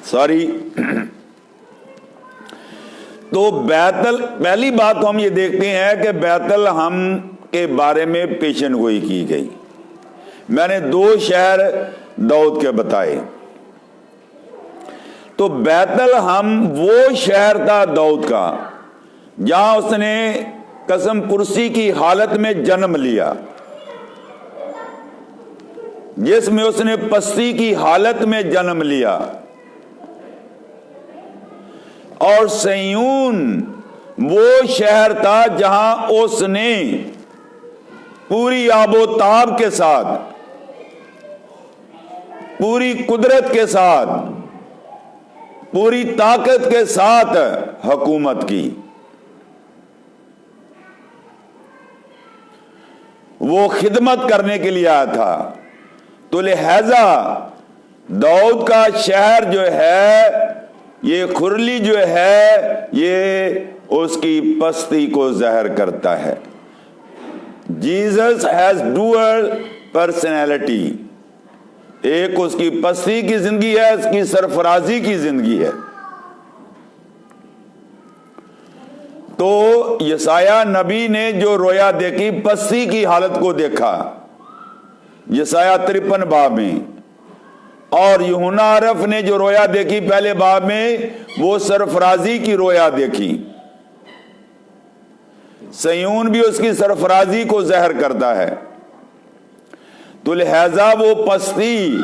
सॉरी। तो पहली बात तो हम ये देखते हैं कि बैतलहम के बारे में पेशन गोई की गई। मैंने 2 शहर दाऊद के बताए। तो बैतलहम वो शहर था दाऊद का जहां उसने कसम पुरसी की हालत में जन्म लिया, जिसमें उसने पस्ती की हालत में जन्म लिया। और सयून वो शहर था जहां उसने पूरी आबोताब के साथ, पूरी कुदरत के साथ पूरी ताकत के साथ हुकूमत की। वो खिदमत करने के लिए आया था। तो लिहाजा दाऊद का शहर जो है, ये खुरली जो है, ये उसकी पस्ती को ज़ाहिर करता है। जीसस हैज डुअल पर्सनैलिटी, एक उसकी पस्ती की जिंदगी है, उसकी सरफराजी की जिंदगी है। तो यसाया नबी ने जो रोया देखी, पस्ती की हालत को देखा, यसाया 53 बाब में, और यूहन्ना अरफ ने जो रोया देखी पहले बाब में, वो सरफराजी की रोया देखी। सयून भी उसकी सरफराजी को ज़ाहिर करता है। तो लिहाजा वो पस्ती,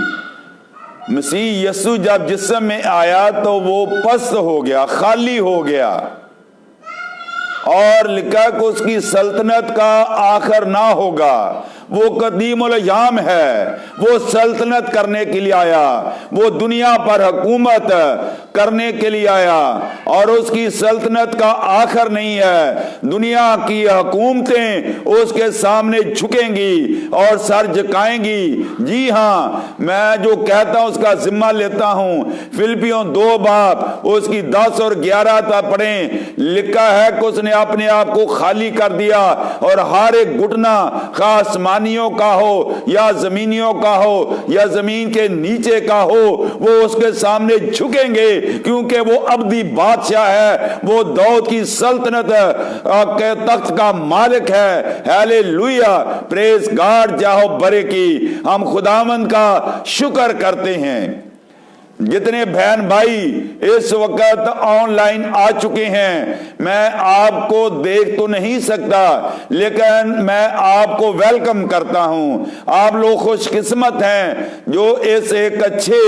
मसीह यसु जब जिस्म में आया तो वो पस्त हो गया, खाली हो गया, और लिखा कि उसकी सल्तनत का आखिर ना होगा। वो कदीमुल अय्याम है, वो सल्तनत करने के लिए आया, वो दुनिया पर हुकूमत करने के लिए आया, और उसकी सल्तनत का आखिर नहीं है। दुनिया की हुकूमतें उसके सामने झुकेंगी और सर झुकाएंगी। जी हाँ, मैं जो कहता हूं उसका जिम्मा लेता हूं। फिलिपियों 2 बाब उसकी 10 और 11 तक पढ़ें, लिखा है कि उसने अपने आप को खाली कर दिया, और हर एक घुटना, खास आसमानियों का हो या जमीनियों का हो या जमीन के नीचे का हो, वो उसके सामने झुकेंगे, क्योंकि वो अब्दी बादशाह है, वो दाऊद की सल्तनत के तख्त का मालिक है। हालेलुया, प्रेज गॉड, जाहो बरे की। हम खुदावंद का शुक्र करते हैं। जितने बहन भाई इस वक्त ऑनलाइन आ चुके हैं, मैं आपको देख तो नहीं सकता, लेकिन मैं आपको वेलकम करता हूं। आप लोग खुशकिस्मत हैं जो इस एक अच्छे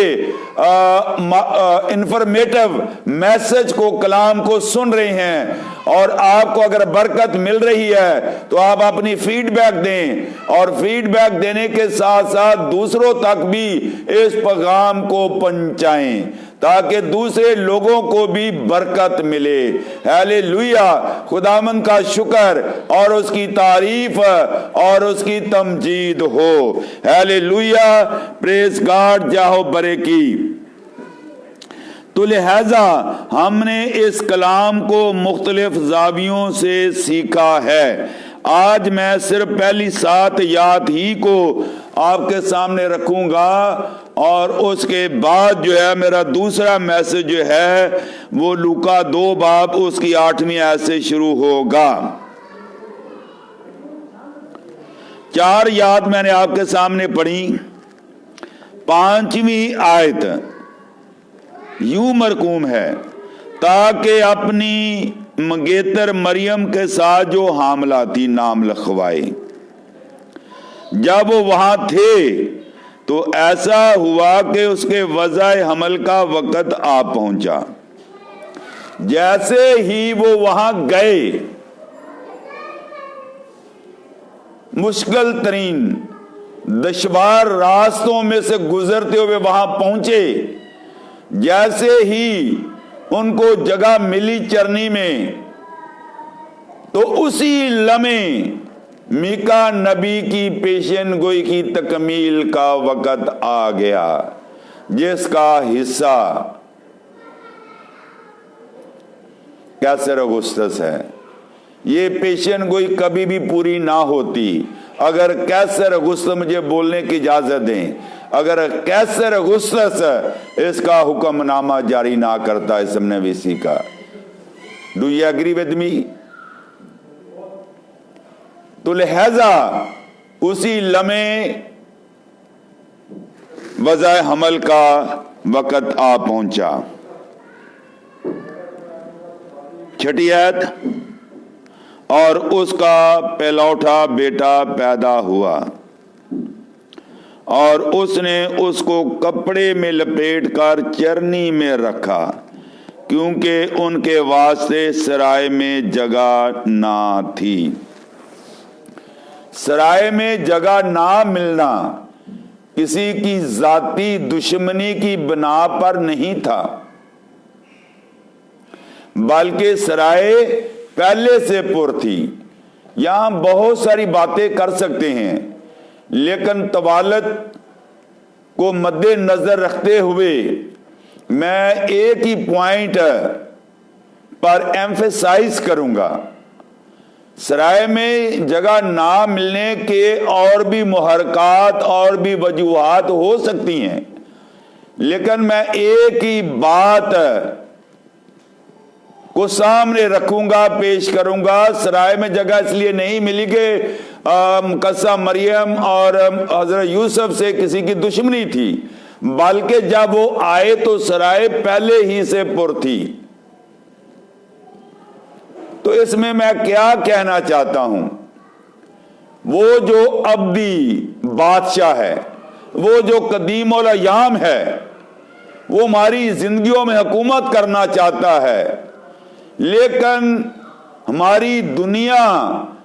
इंफॉर्मेटिव मैसेज को, कलाम को सुन रहे हैं, और आपको अगर बरकत मिल रही है तो आप अपनी फीडबैक दें, और फीडबैक देने के साथ साथ दूसरों तक भी इस पैगाम को पहुंचाएं, ताकि दूसरे लोगों को भी बरकत मिले। हालेलुया, खुदावंद का शुक्र और उसकी तारीफ और उसकी तमजीद हो। हालेलुया, प्रेज गॉड, जाहो बरे की। तो लिहाजा हमने इस कलाम को मुख्तलिफ जावियों से सीखा है। आज मैं सिर्फ पहली 7 आयत ही को आपके सामने रखूंगा, और उसके बाद जो है मेरा दूसरा मैसेज जो है वो लूका 2 बाब उसकी 8वीं आयत से शुरू होगा। 4 आयत मैंने आपके सामने पढ़ी। 5वीं आयत यूं मरकूम है, ताकि अपनी मंगेतर मरियम के साथ जो हामला थी नाम लिखवाए। जब वो वहां थे तो ऐसा हुआ कि उसके वज़ाए हमल का वक़्त आ पहुंचा। जैसे ही वो वहां गए, मुश्किल तरीन दुश्वार रास्तों में से गुजरते हुए वहां पहुंचे। जैसे ही उनको जगह मिली चरनी में, तो उसी लम्हे मीका नबी की पेशन गोई की तकमील का वक़्त आ गया, जिसका हिस्सा कैसर अगुस्तस है। ये पेशन गोई कभी भी पूरी ना होती अगर कैसर अगुस्तस, मुझे बोलने की इजाजत दें, अगर कैसर अगुस्तस इसका हुक्मनामा जारी ना करता इस नवीसी का। Do you agree with me? तो लिहाजा उसी लम्हे वज़ाए हमल का वक़्त आ पहुंचा। 6 आयत, और उसका पहलौठा बेटा पैदा हुआ, और उसने उसको कपड़े में लपेट कर चरनी में रखा, क्योंकि उनके वास्ते सराय में जगह ना थी। सराय में जगह ना मिलना किसी की जाती दुश्मनी की बिना पर नहीं था, बल्कि सराय पहले से पुर थी। यहां बहुत सारी बातें कर सकते हैं, लेकिन तवालत को मद्देनजर रखते हुए मैं एक ही पॉइंट पर एम्फेसाइज करूंगा। सराय में जगह ना मिलने के और भी मुहरकात और भी वजूहात हो सकती हैं, लेकिन मैं एक ही बात को सामने रखूंगा, पेश करूंगा। सराय में जगह इसलिए नहीं मिली कि कस्सा मरियम और हजरत यूसुफ से किसी की दुश्मनी थी, बल्कि जब वो आए तो सराय पहले ही से पुर थी। तो इसमें मैं क्या कहना चाहता हूं, वो जो अब्दी बादशाह है, वो जो कदीम और अयाम है, वो हमारी जिंदगियों में हुकूमत करना चाहता है, लेकिन हमारी दुनिया,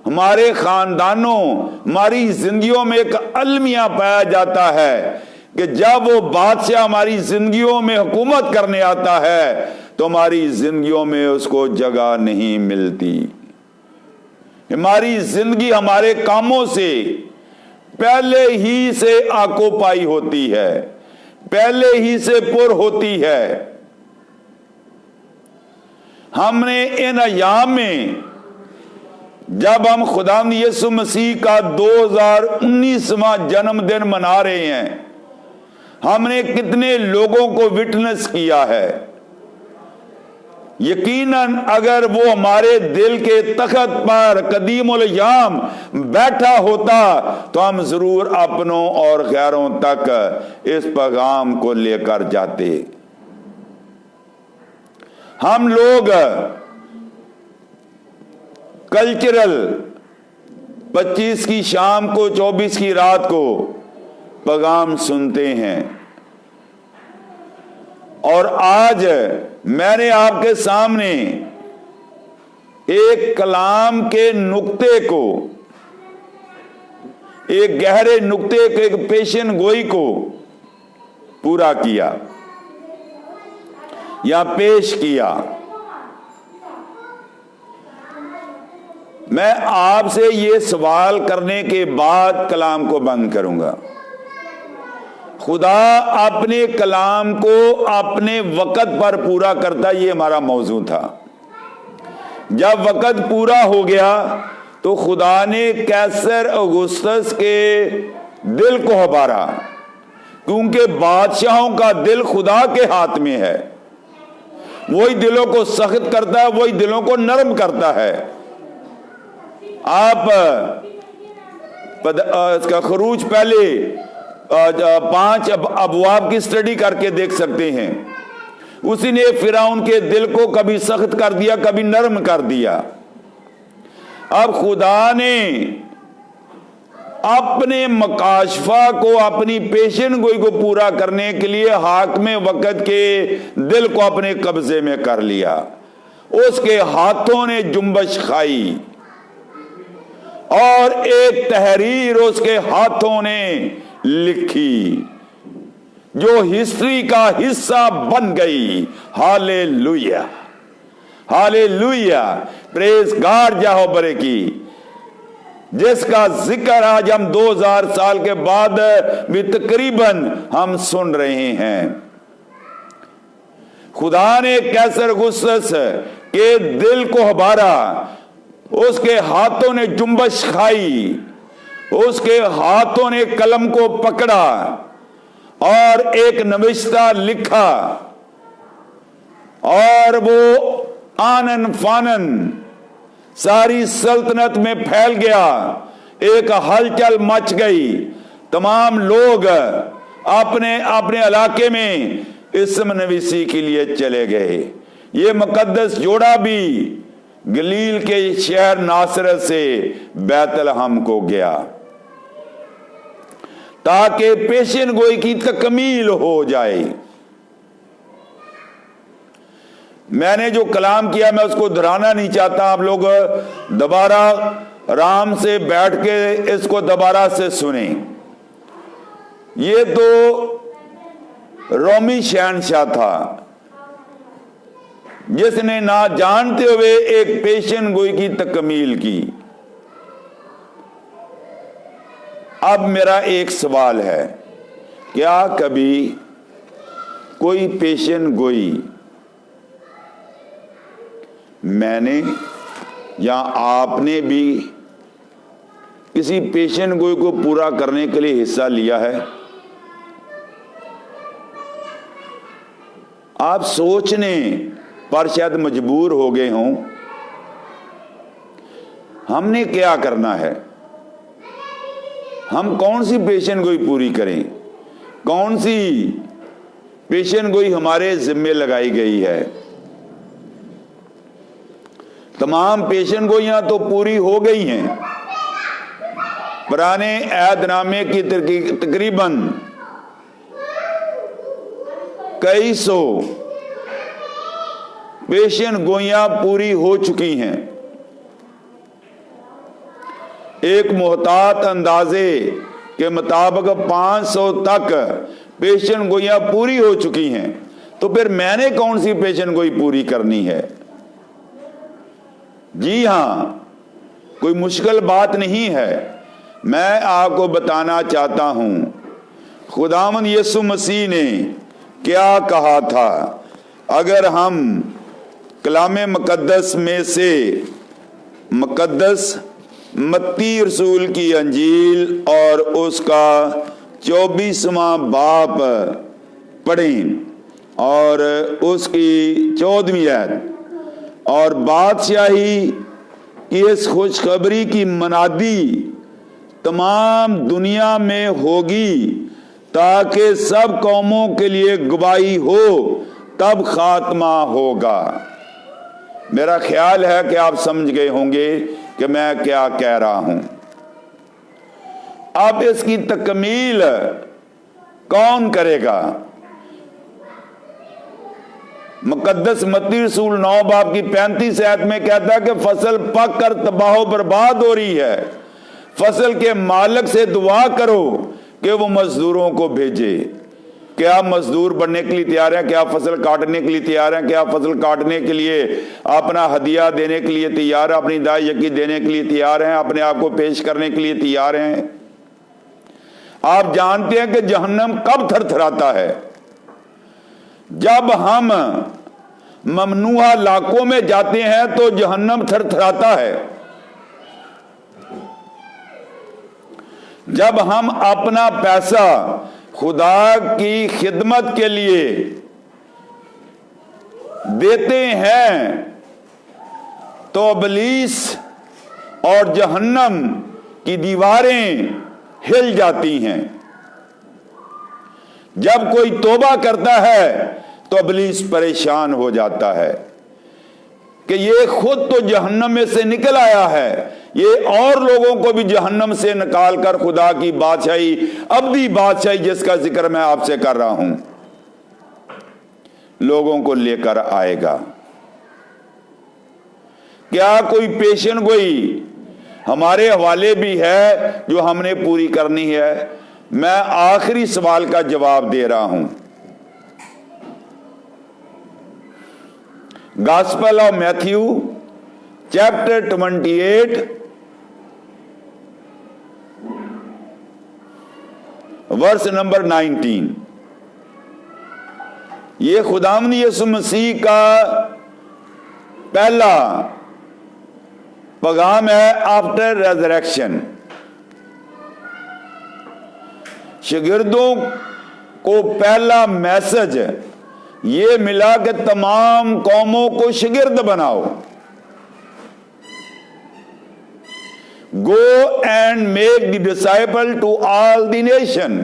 हमारे खानदानों, हमारी जिंदगियों में एक अलमिया पाया जाता है कि जब वो बादशाह हमारी जिंदगियों में हुकूमत करने आता है तो हमारी जिंदगियों में उसको जगह नहीं मिलती। हमारी जिंदगी हमारे कामों से पहले ही से आकोपाई होती है, पहले ही से पुर होती है। हमने इन अयाम में जब हम खुदावंद यीशु मसीह का 2019वां जन्मदिन मना रहे हैं, हमने कितने लोगों को विटनेस किया है। यकीनन अगर वो हमारे दिल के तख्त पर कदीमुल अयाम बैठा होता तो हम जरूर अपनों और गैरों तक इस पैगाम को लेकर जाते। हम लोग कल्चरल 25 की शाम को 24 की रात को पैगाम सुनते हैं, और आज मैंने आपके सामने एक कलाम के नुक्ते को, एक गहरे नुक्ते के, एक पेशन गोई को पूरा किया या पेश किया। मैं आपसे ये सवाल करने के बाद कलाम को बंद करूंगा। खुदा अपने कलाम को अपने वक़्त पर पूरा करता, ये हमारा मौजू था। जब वक़्त पूरा हो गया तो खुदा ने कैसर औगुस्तस के दिल को हबारा, क्योंकि बादशाहों का दिल खुदा के हाथ में है। वही दिलों को सख्त करता है, वही दिलों को नरम करता है। आप इसका खरूज पहले 5 अबवाब की स्टडी करके देख सकते हैं। उसी ने फिरौन के दिल को कभी सख्त कर दिया, कभी नरम कर दिया। अब खुदा ने अपने मकाशफा को, अपनी पेशन गोई को पूरा करने के लिए हाकिम वक़्त के दिल को अपने कब्जे में कर लिया। उसके हाथों ने जुम्बश खाई और एक तहरीर उसके हाथों ने लिखी जो हिस्ट्री का हिस्सा बन गई। हालेलुया, हालेलुया, प्रेज गॉड यहोवा की, जिसका जिक्र आज हम 2000 साल के बाद भी तकरीबन हम सुन रहे हैं। खुदा ने कैसर औगुस्तस के दिल को हबारा, उसके हाथों ने जुम्बश खाई, उसके हाथों ने कलम को पकड़ा और एक नविश्ता लिखा, और वो आनन फानन सारी सल्तनत में फैल गया। एक हलचल मच गई। तमाम लोग अपने अपने इलाके में इस्म नवीसी के लिए चले गए। ये मुकद्दस जोड़ा भी गलील के शहर नासरत से बैतलहम को गया ताकि पेशन गोई की तकमील हो जाए। मैंने जो कलाम किया मैं उसको दोहराना नहीं चाहता। आप लोग दोबारा आराम से बैठ के इसको दोबारा से सुने। ये तो रोमी शहनशाह था जिसने ना जानते हुए एक पेशन गोई की तकमील की। अब मेरा एक सवाल है, क्या कभी कोई पेशन गोई मैंने या आपने भी किसी पेशन गोई को पूरा करने के लिए हिस्सा लिया है? आप सोचने पर शायद मजबूर हो गए हों, हमने क्या करना है, हम कौन सी पेशन गोई पूरी करें, कौन सी पेशन गोई हमारे जिम्मे लगाई गई है। तमाम पेशन गोइयां तो पूरी हो गई हैं। पुराने ऐदनामे की तकरीबन कई सौ पेशन गोइयां पूरी हो चुकी हैं। एक मोहतात अंदाजे के मुताबिक 500 तक पेशन गोइयां पूरी हो चुकी हैं। तो फिर मैंने कौन सी पेशन गोई पूरी करनी है? जी हां, कोई मुश्किल बात नहीं है। मैं आपको बताना चाहता हूं खुदावंद यीशु मसीह ने क्या कहा था। अगर हम कलामे मुकद्दस में से मुकद्दस मत्ती रसूल की अंजील और उसका 24वां बाब पढ़ें और उसकी 14वीं आयत, और बादशाही की इस खुशखबरी की मनादी तमाम दुनिया में होगी ताकि सब कौमों के लिए गवाही हो, तब खात्मा होगा। मेरा ख्याल है कि आप समझ गए होंगे कि मैं क्या कह रहा हूं। अब इसकी तकमील कौन करेगा? मुकद्दस मत्ती रसूल 9 बाब की 35 आयत में कहता है कि फसल पक कर तबाह बर्बाद हो रही है, फसल के मालिक से दुआ करो कि वो मजदूरों को भेजे। क्या मजदूर बनने के लिए तैयार हैं? क्या फसल काटने के लिए तैयार हैं? क्या फसल काटने के लिए अपना हदिया देने के लिए तैयार है? अपनी दाई यकी देने के लिए तैयार हैं? अपने आप को पेश करने के लिए तैयार हैं? आप जानते हैं कि जहन्नम कब थरथराता है? जब हम ममनूहा इलाकों में जाते हैं तो जहन्नम थरथराता है। जब हम अपना पैसा खुदा की खिदमत के लिए देते हैं तो इब्लीस और जहन्नम की दीवारें हिल जाती हैं। जब कोई तौबा करता है तो इब्लीस परेशान हो जाता है कि ये खुद तो जहन्नम में से निकल आया है, ये और लोगों को भी जहन्नम से निकाल कर खुदा की बादशाही, अब्दी बादशाही जिसका जिक्र मैं आपसे कर रहा हूं, लोगों को लेकर आएगा। क्या कोई पेशन गोई हमारे हवाले भी है जो हमने पूरी करनी है? मैं आखिरी सवाल का जवाब दे रहा हूं। Gospel of Matthew chapter 28 verse number 19। ये खुदावंद यीशु मसीह का पहला पैगाम है आफ्टर रेजरेक्शन। शागिर्दों को पहला मैसेज ये मिला कि तमाम कौमों को शागिर्द बनाओ। Go and make the disciple to all the nation.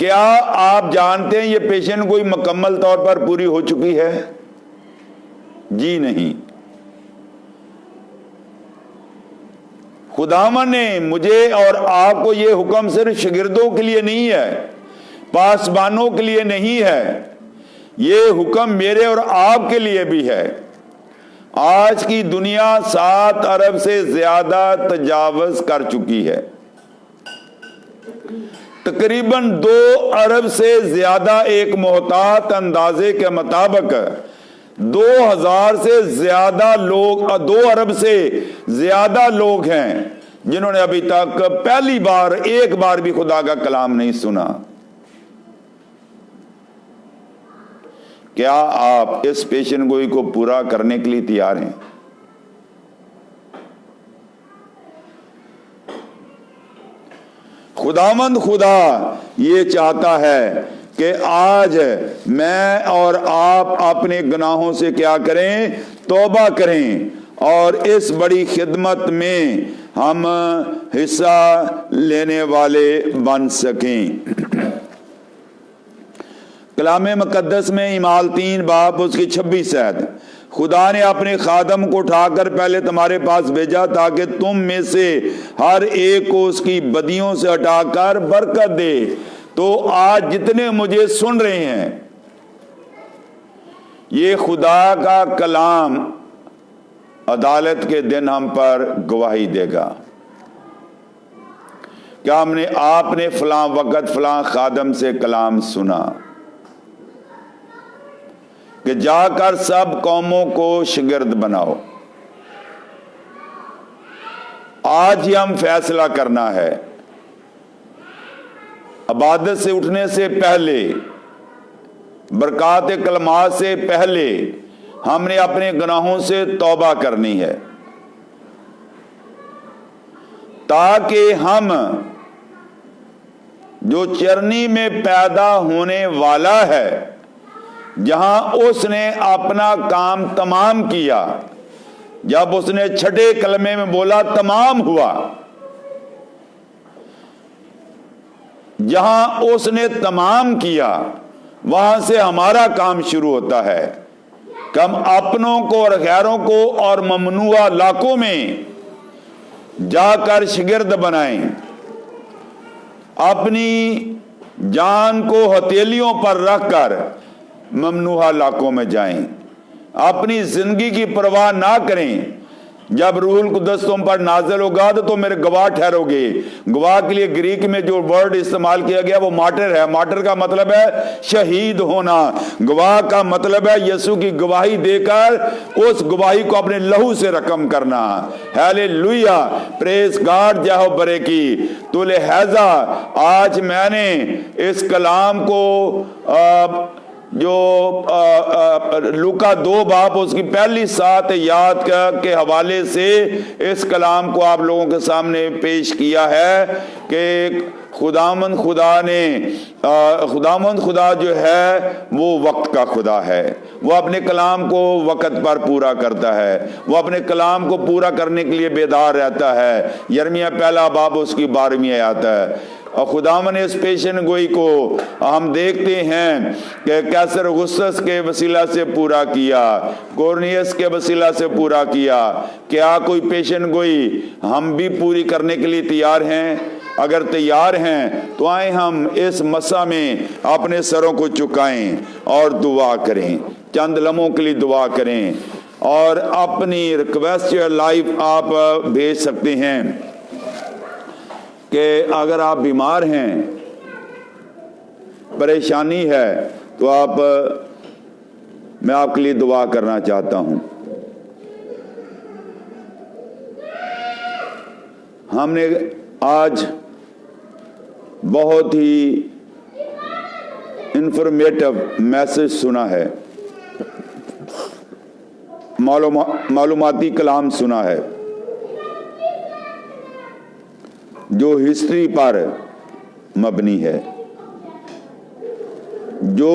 क्या आप जानते हैं ये पेशन गोई मुकम्मल तौर पर पूरी हो चुकी है? जी नहीं। खुदावन ने मुझे और आपको ये हुक्म सिर्फ शागिर्दों के लिए नहीं है, पासबानों के लिए नहीं है, ये हुक्म मेरे और आपके लिए भी है। आज की दुनिया 7 अरब से ज्यादा तजावुज कर चुकी है। तकरीबन 2 अरब से ज्यादा, एक मोहतात अंदाजे के मुताबिक 2000 से ज्यादा लोग, 2 अरब से ज्यादा लोग हैं जिन्होंने अभी तक पहली बार एक बार भी खुदा का कलाम नहीं सुना। क्या आप इस पेशन गोई को पूरा करने के लिए तैयार हैं? खुदावंद खुदा ये चाहता है कि आज मैं और आप अपने गुनाहों से क्या करें? तौबा करें और इस बड़ी खिदमत में हम हिस्सा लेने वाले बन सकें। कलामे मुकद्दस में इमाल 3 बाब उसकी 26 आयत, खुदा ने अपने खादम को उठाकर पहले तुम्हारे पास भेजा ताकि तुम में से हर एक को उसकी बदियों से हटाकर बरकत दे। तो आज जितने मुझे सुन रहे हैं, ये खुदा का कलाम अदालत के दिन हम पर गवाही देगा। क्या आपने फलां वक़्त फलां खादम से कलाम सुना कि जाकर सब कौमों को शागिर्द बनाओ? आज ही हम फैसला करना है। इबादत से उठने से पहले, बरकात कलमात से पहले हमने अपने गुनाहों से तौबा करनी है, ताकि हम जो चरनी में पैदा होने वाला है, जहां उसने अपना काम तमाम किया, जब उसने छठे कलमे में बोला तमाम हुआ, जहां उसने तमाम किया वहां से हमारा काम शुरू होता है कि हम अपनों को और गैरों को और ममनुआ इलाकों में जाकर शागिर्द बनाएं, अपनी जान को हथेलियों पर रखकर ममनुआ इलाकों में जाएं, अपनी जिंदगी की परवाह ना करें। जब रूहुल कुद्दस तुम पर नाज़िल होगा तो मेरे गवाह ठहरोगे। गवाह के लिए ग्रीक में जो वर्ड इस्तेमाल किया गया वो मार्टर है। मार्टर का मतलब है शहीद होना। गवाह का मतलब है यीशु की गवाही देकर उस गवाही को अपने लहू से रकम करना। हालेलुया, प्रेज गॉड, जय हो बरे की। तो लिहाजा आज मैंने इस कलाम को जो लूका 2 बाब उसकी पहली 7 याद के हवाले से इस कलाम को आप लोगों के सामने पेश किया है कि खुदामंद खुदा जो है वो वक्त का खुदा है। वो अपने कलाम को वक्त पर पूरा करता है। वो अपने कलाम को पूरा करने के लिए बेदार रहता है। यिर्मयाह 1 बाब उसकी 12वीं आयत है। और खुदावन इस पेशन गोई को हम देखते हैं कि कैसर गुस्सस के वसीला से पूरा किया, कोर्नियस के वसीला से पूरा किया। क्या कोई पेशन गोई हम भी पूरी करने के लिए तैयार हैं? अगर तैयार हैं तो आए हम इस मसा में अपने सरों को झुकाएं और दुआ करें। चंद लम्हों के लिए दुआ करें और अपनी रिक्वेस्ट लाइव आप भेज सकते हैं कि अगर आप बीमार हैं, परेशानी है, तो मैं आपके लिए दुआ करना चाहता हूं। हमने आज बहुत ही इंफॉर्मेटिव मैसेज सुना है, मालूमाती कलाम सुना है जो हिस्ट्री पर मबनी है, जो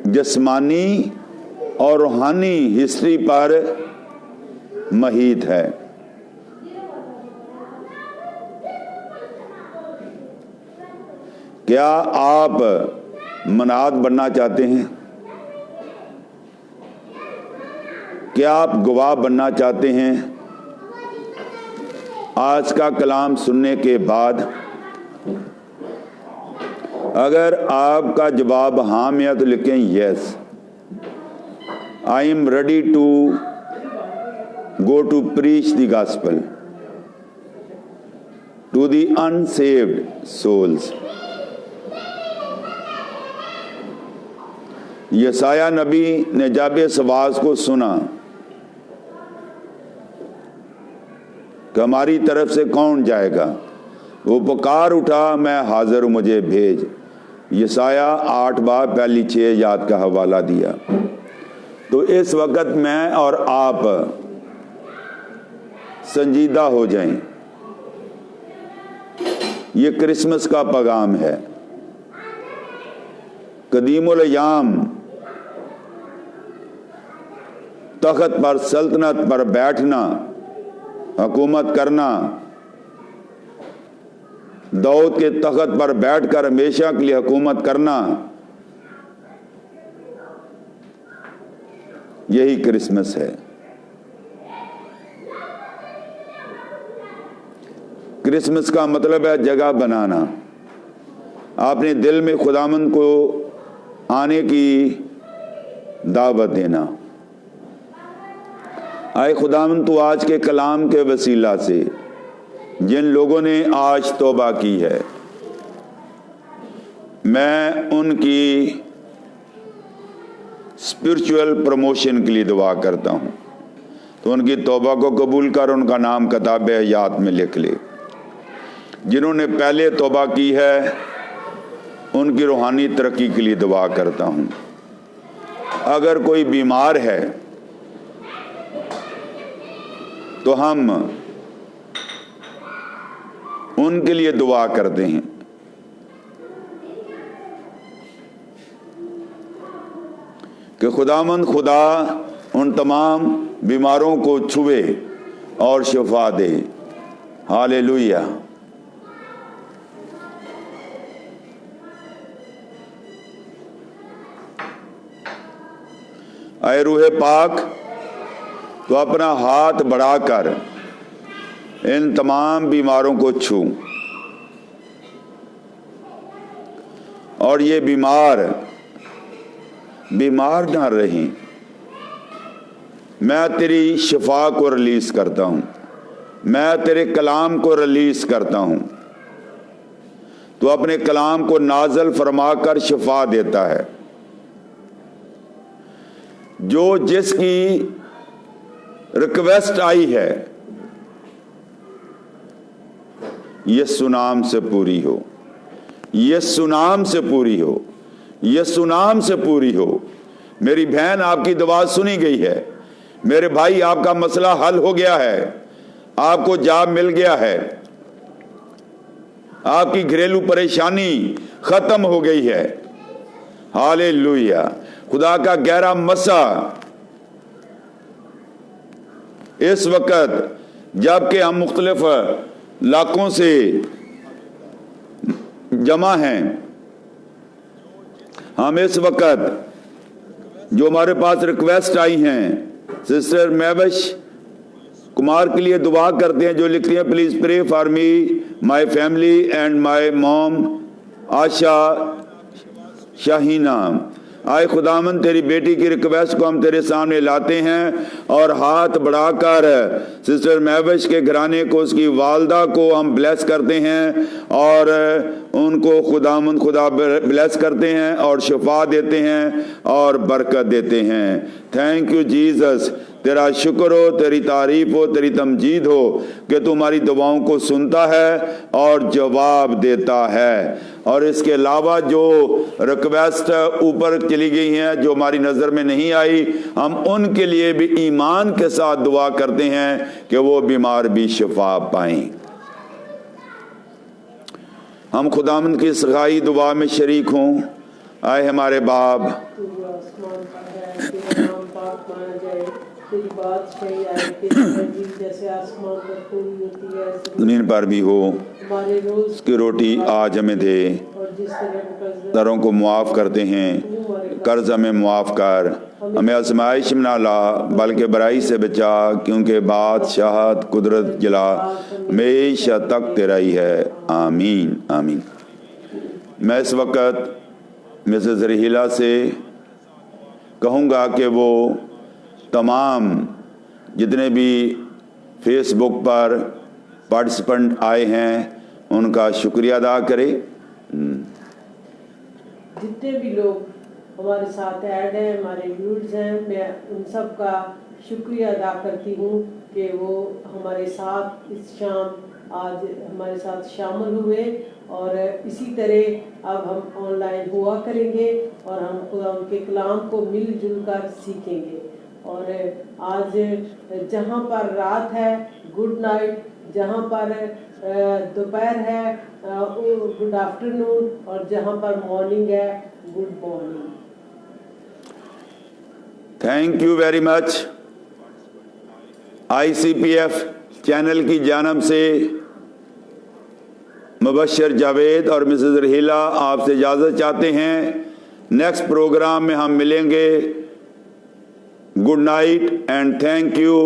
जिस्मानी और रूहानी हिस्ट्री पर महीत है। क्या आप मनात बनना चाहते हैं? क्या आप गवाह बनना चाहते हैं? आज का कलाम सुनने के बाद अगर आपका जवाब हाँ में है तो लिखें yes, I am ready to go to preach the gospel. to the unsaved souls. यसाया नबी ने जब इस आवाज को सुना कि हमारी तरफ से कौन जाएगा, वो पुकार उठा, मैं हाजिर हूं, मुझे भेज। यसाया 8 बाब पहली 6 आयत का हवाला दिया। तो इस वक्त मैं और आप संजीदा हो जाएं। ये क्रिसमस का पैगाम है। कदीमुल अयाम तख्त पर, सल्तनत पर बैठना, हुकूमत करना, दाऊद के तख्त पर बैठकर हमेशा के लिए हुकूमत करना, यही क्रिसमस है। क्रिसमस का मतलब है जगह बनाना, अपने दिल में खुदावंद को आने की दावत देना। आए खुदावंद तू आज के कलाम के वसीला से जिन लोगों ने आज तौबा की है, मैं उनकी स्पिरिचुअल प्रमोशन के लिए दुआ करता हूं। तो उनकी तौबा को कबूल कर, उनका नाम किताब हयात में लिख ले। जिन्होंने पहले तौबा की है, उनकी रूहानी तरक्की के लिए दुआ करता हूं। अगर कोई बीमार है तो हम उनके लिए दुआ करते हैं। कि खुदावंद खुदा उन तमाम बीमारों को छुए और शिफा दे। हालेलुया। आए रूहे पाक, तो अपना हाथ बढ़ाकर इन तमाम बीमारों को छू, और ये बीमार ना रहें। मैं तेरी शिफा को रिलीज करता हूं, मैं तेरे कलाम को रिलीज करता हूं। तो अपने कलाम को नाजल फरमाकर शिफा देता है। जो जिसकी रिक्वेस्ट आई है, यीशु नाम से पूरी हो, यीशु नाम से पूरी हो, यीशु नाम से पूरी हो। मेरी बहन, आपकी दुआ सुनी गई है। मेरे भाई, आपका मसला हल हो गया है, आपको जॉब मिल गया है, आपकी घरेलू परेशानी खत्म हो गई है। हालेलुया। खुदा का गहरा मसा इस वक्त, जबकि हम मुख्तलिफ इलाकों से जमा हैं, हम इस वक्त जो हमारे पास रिक्वेस्ट आई हैं, सिस्टर महविश कुमार के लिए दुआ करते हैं, जो लिखती हैं, please pray for me, my family and my mom Asha Shaheena. आए खुदावंद, तेरी बेटी की रिक्वेस्ट को हम तेरे सामने लाते हैं और हाथ बढ़ाकर सिस्टर महविश के घराने को, उसकी वालदा को हम ब्लेस करते हैं और उनको खुदावंद खुदा ब्लेस करते हैं और शिफा देते हैं और बरकत देते हैं। Thank you Jesus. तेरा शुक्र हो, तेरी तारीफ हो, तेरी तमजीद हो कि तू हमारी दुआओं को सुनता है और जवाब देता है। और इसके अलावा जो रिक्वेस्ट ऊपर चली गई हैं, जो हमारी नज़र में नहीं आई, हम उनके लिए भी ईमान के साथ दुआ करते हैं कि वो बीमार भी शिफा पाएं। हम खुदावंद की सगाई दुआ में शरीक हों। आए हमारे बाप, तेरी बात सही आए, तेरी मर्जी जैसे आसमान पर पूरी होती है जमीन पर भी हो। हमारे रोज की रोटी आज हमें दे, और जिस तरह दरों को मुआफ़ करते हैं, कर्ज हमें मुआफ़ कर, हमें आजमाइश में ना ला, बल्कि बुराई से बचा, क्योंकि बादशाहत कुदरत जला हमेशा तक तेरा ही है। आमीन आमीन। मैं इस वक्त मिसेस रहीला से कहूँगा कि वो तमाम जितने भी फेसबुक पर पार्टिसिपेंट आए हैं, उनका शुक्रिया अदा करें। जितने भी लोग हमारे साथ ऐड हैं, हमारे व्यूअर्स हैं, मैं उन सब का शुक्रिया अदा करती हूँ कि वो हमारे साथ इस शाम आज हमारे साथ शामिल हुए और इसी तरह अब हम ऑनलाइन हुआ करेंगे और हम खुदा उनके कलाम को मिलजुल कर सीखेंगे। और आज जहाँ पर रात है गुड नाइट, जहाँ पर दोपहर है गुड आफ्टरनून, और जहाँ पर मॉर्निंग है good morning. Thank you very much. ICPF channel की जानब से मुबश्शिर जावेद और मिसेस रहीला आपसे इजाज़त चाहते हैं। नेक्स्ट प्रोग्राम में हम मिलेंगे। Good night and thank you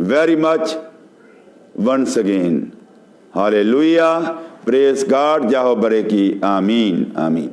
very much once again. Hallelujah, praise God, जाहो बरे की, आमीन आमीन।